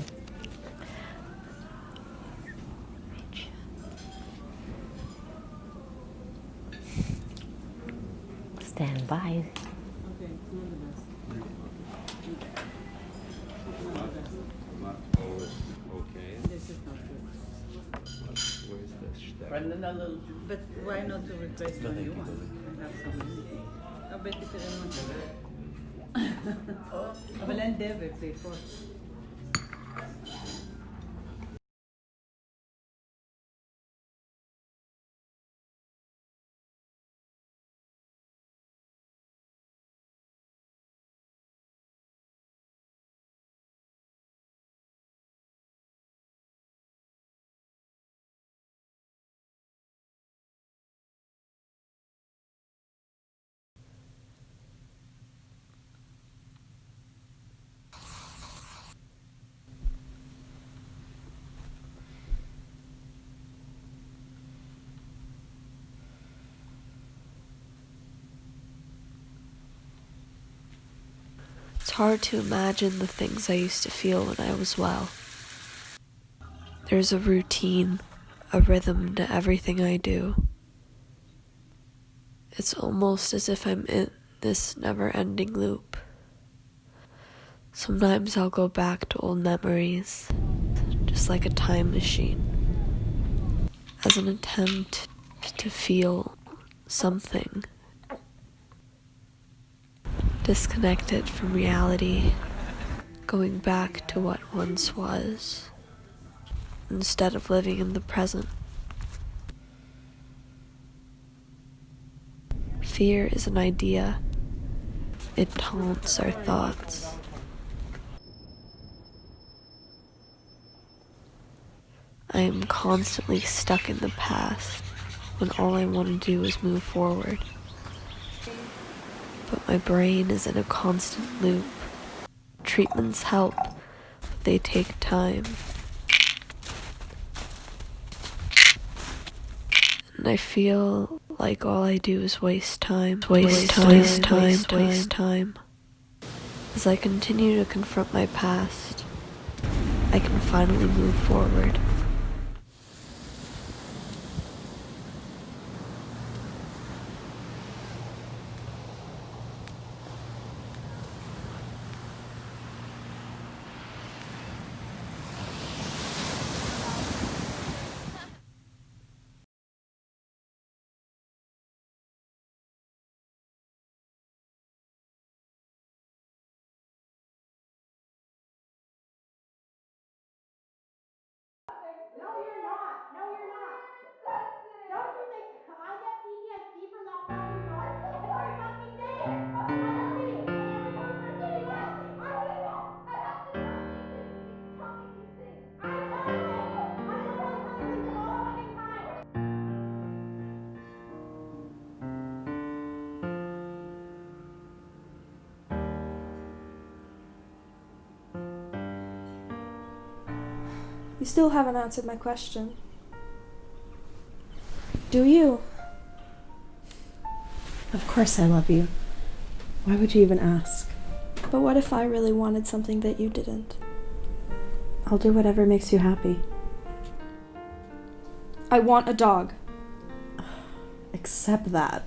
S9: Stand by.
S2: This is not good.
S10: Brendan, a little.
S2: But why not to request a new one and have someone say, "Oh, bet if you Well, and David before.
S16: It's hard to imagine the things I used to feel when I was well. There's a routine, a rhythm to everything I do. It's almost as if I'm in this never-ending loop. Sometimes I'll go back to old memories, just like a time machine, as an attempt to feel something. Disconnected from reality, going back to what once was, instead of living in the present. Fear is an idea. It taunts our thoughts. I am constantly stuck in the past when all I want to do is move forward. But my brain is in a constant loop. Treatments help, but they take time. And I feel like all I do is waste time. As I continue to confront my past, I can finally move forward.
S18: No, you're not. No, you're not. Don't you think I get PTSD from that fucking door every fucking day? I love you. And every time you're sitting there, I want to know. I have to tell these things. You tell me these things. I tell you it. I literally tell you things all the fucking time.
S23: You still haven't answered my question. Do you?
S25: Of course I love you. Why would you even ask?
S23: But what if I really wanted something that you didn't?
S25: I'll do whatever makes you happy.
S23: I want a dog.
S25: Accept that.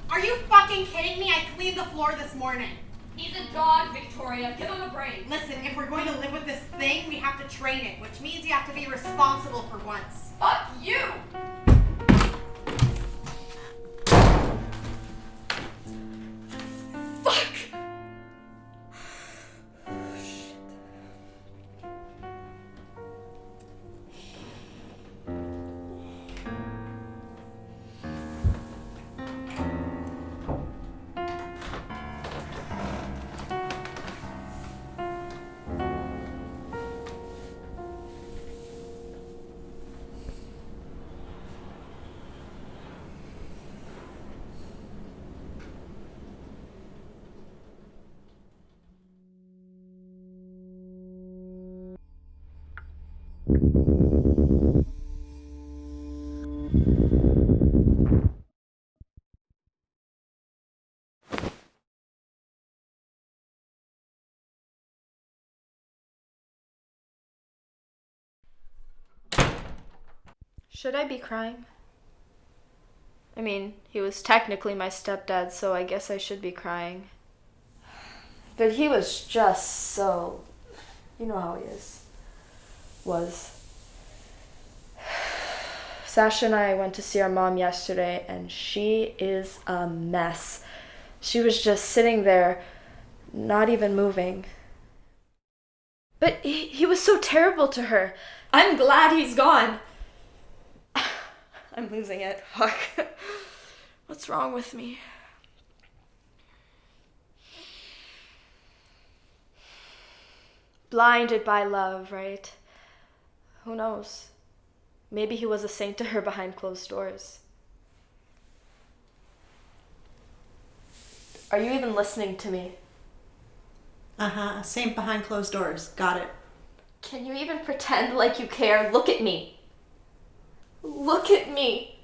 S18: Are you fucking kidding me? I cleaned the floor this morning.
S26: He's a dog, Victoria. Give him a break.
S18: Listen, if we're going to live with this thing, we have to train it, which means you have to be responsible for once.
S26: Fuck you!
S18: Fuck!
S23: Should I be crying? I mean, he was technically my stepdad, so I guess I should be crying. But he was just so... You know how he is. Was. Sasha and I went to see our mom yesterday, and she is a mess. She was just sitting there, not even moving. But he was so terrible to her. I'm glad he's gone. I'm losing it. Fuck. What's wrong with me? Blinded by love, right? Who knows? Maybe he was a saint to her behind closed doors. Are you even listening to me?
S11: Uh-huh, a saint behind closed doors. Got it.
S23: Can you even pretend like you care? Look at me. Look at me.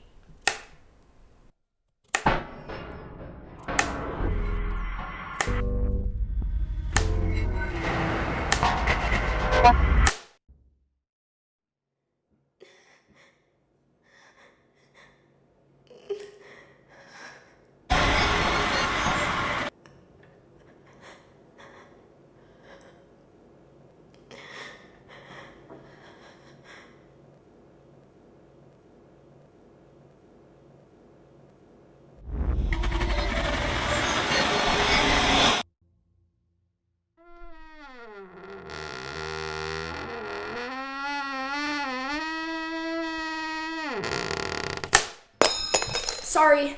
S23: Sorry.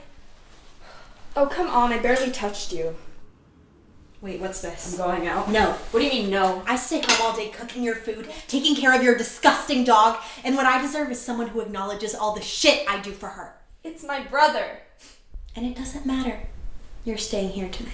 S23: Oh, come on, I barely touched you.
S11: Wait, what's this?
S23: I'm going out.
S11: No.
S23: What do you mean, no?
S11: I stay home all day cooking your food, taking care of your disgusting dog, and what I deserve is someone who acknowledges all the shit I do for her.
S23: It's my brother.
S11: And it doesn't matter. You're staying here tonight.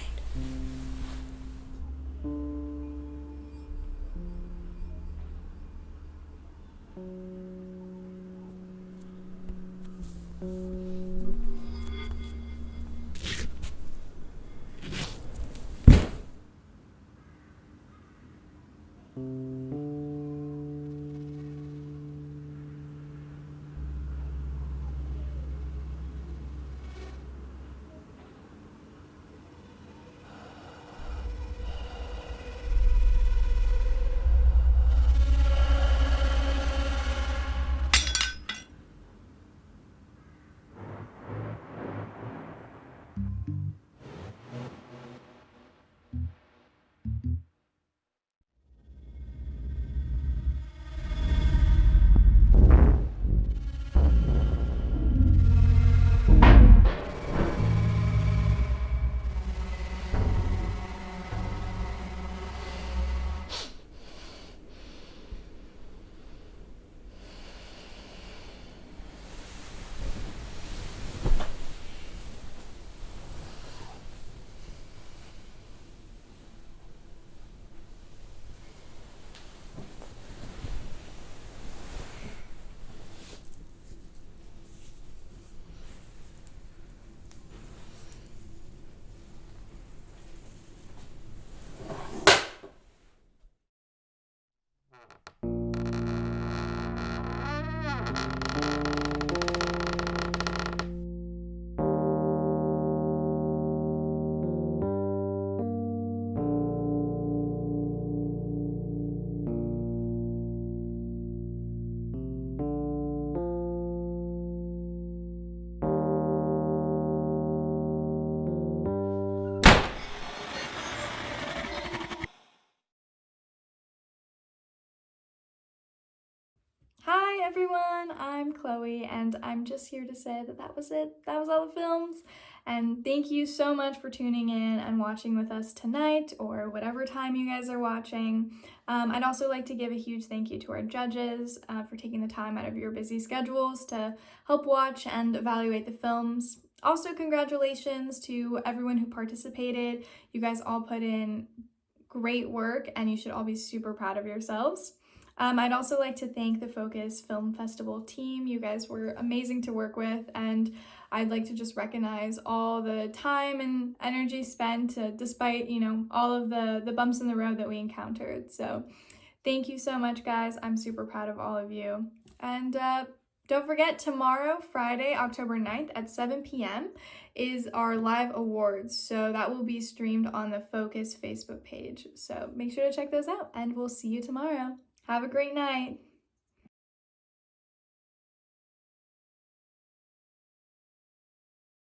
S24: Hi everyone, I'm Chloe and I'm just here to say that was it. That was all the films. And thank you so much for tuning in and watching with us tonight or whatever time you guys are watching. I'd also like to give a huge thank you to our judges for taking the time out of your busy schedules to help watch and evaluate the films. Also, congratulations to everyone who participated. You guys all put in great work and you should all be super proud of yourselves. I'd also like to thank the Focus Film Festival team. You guys were amazing to work with, and I'd like to just recognize all the time and energy spent despite, you know, all of the bumps in the road that we encountered. So thank you so much, guys. I'm super proud of all of you. And
S3: Don't forget, tomorrow, Friday, October 9th at 7 p.m. is our live awards. So that will be streamed on the Focus Facebook page. So make sure to check those out, and we'll see you tomorrow. Have a great night.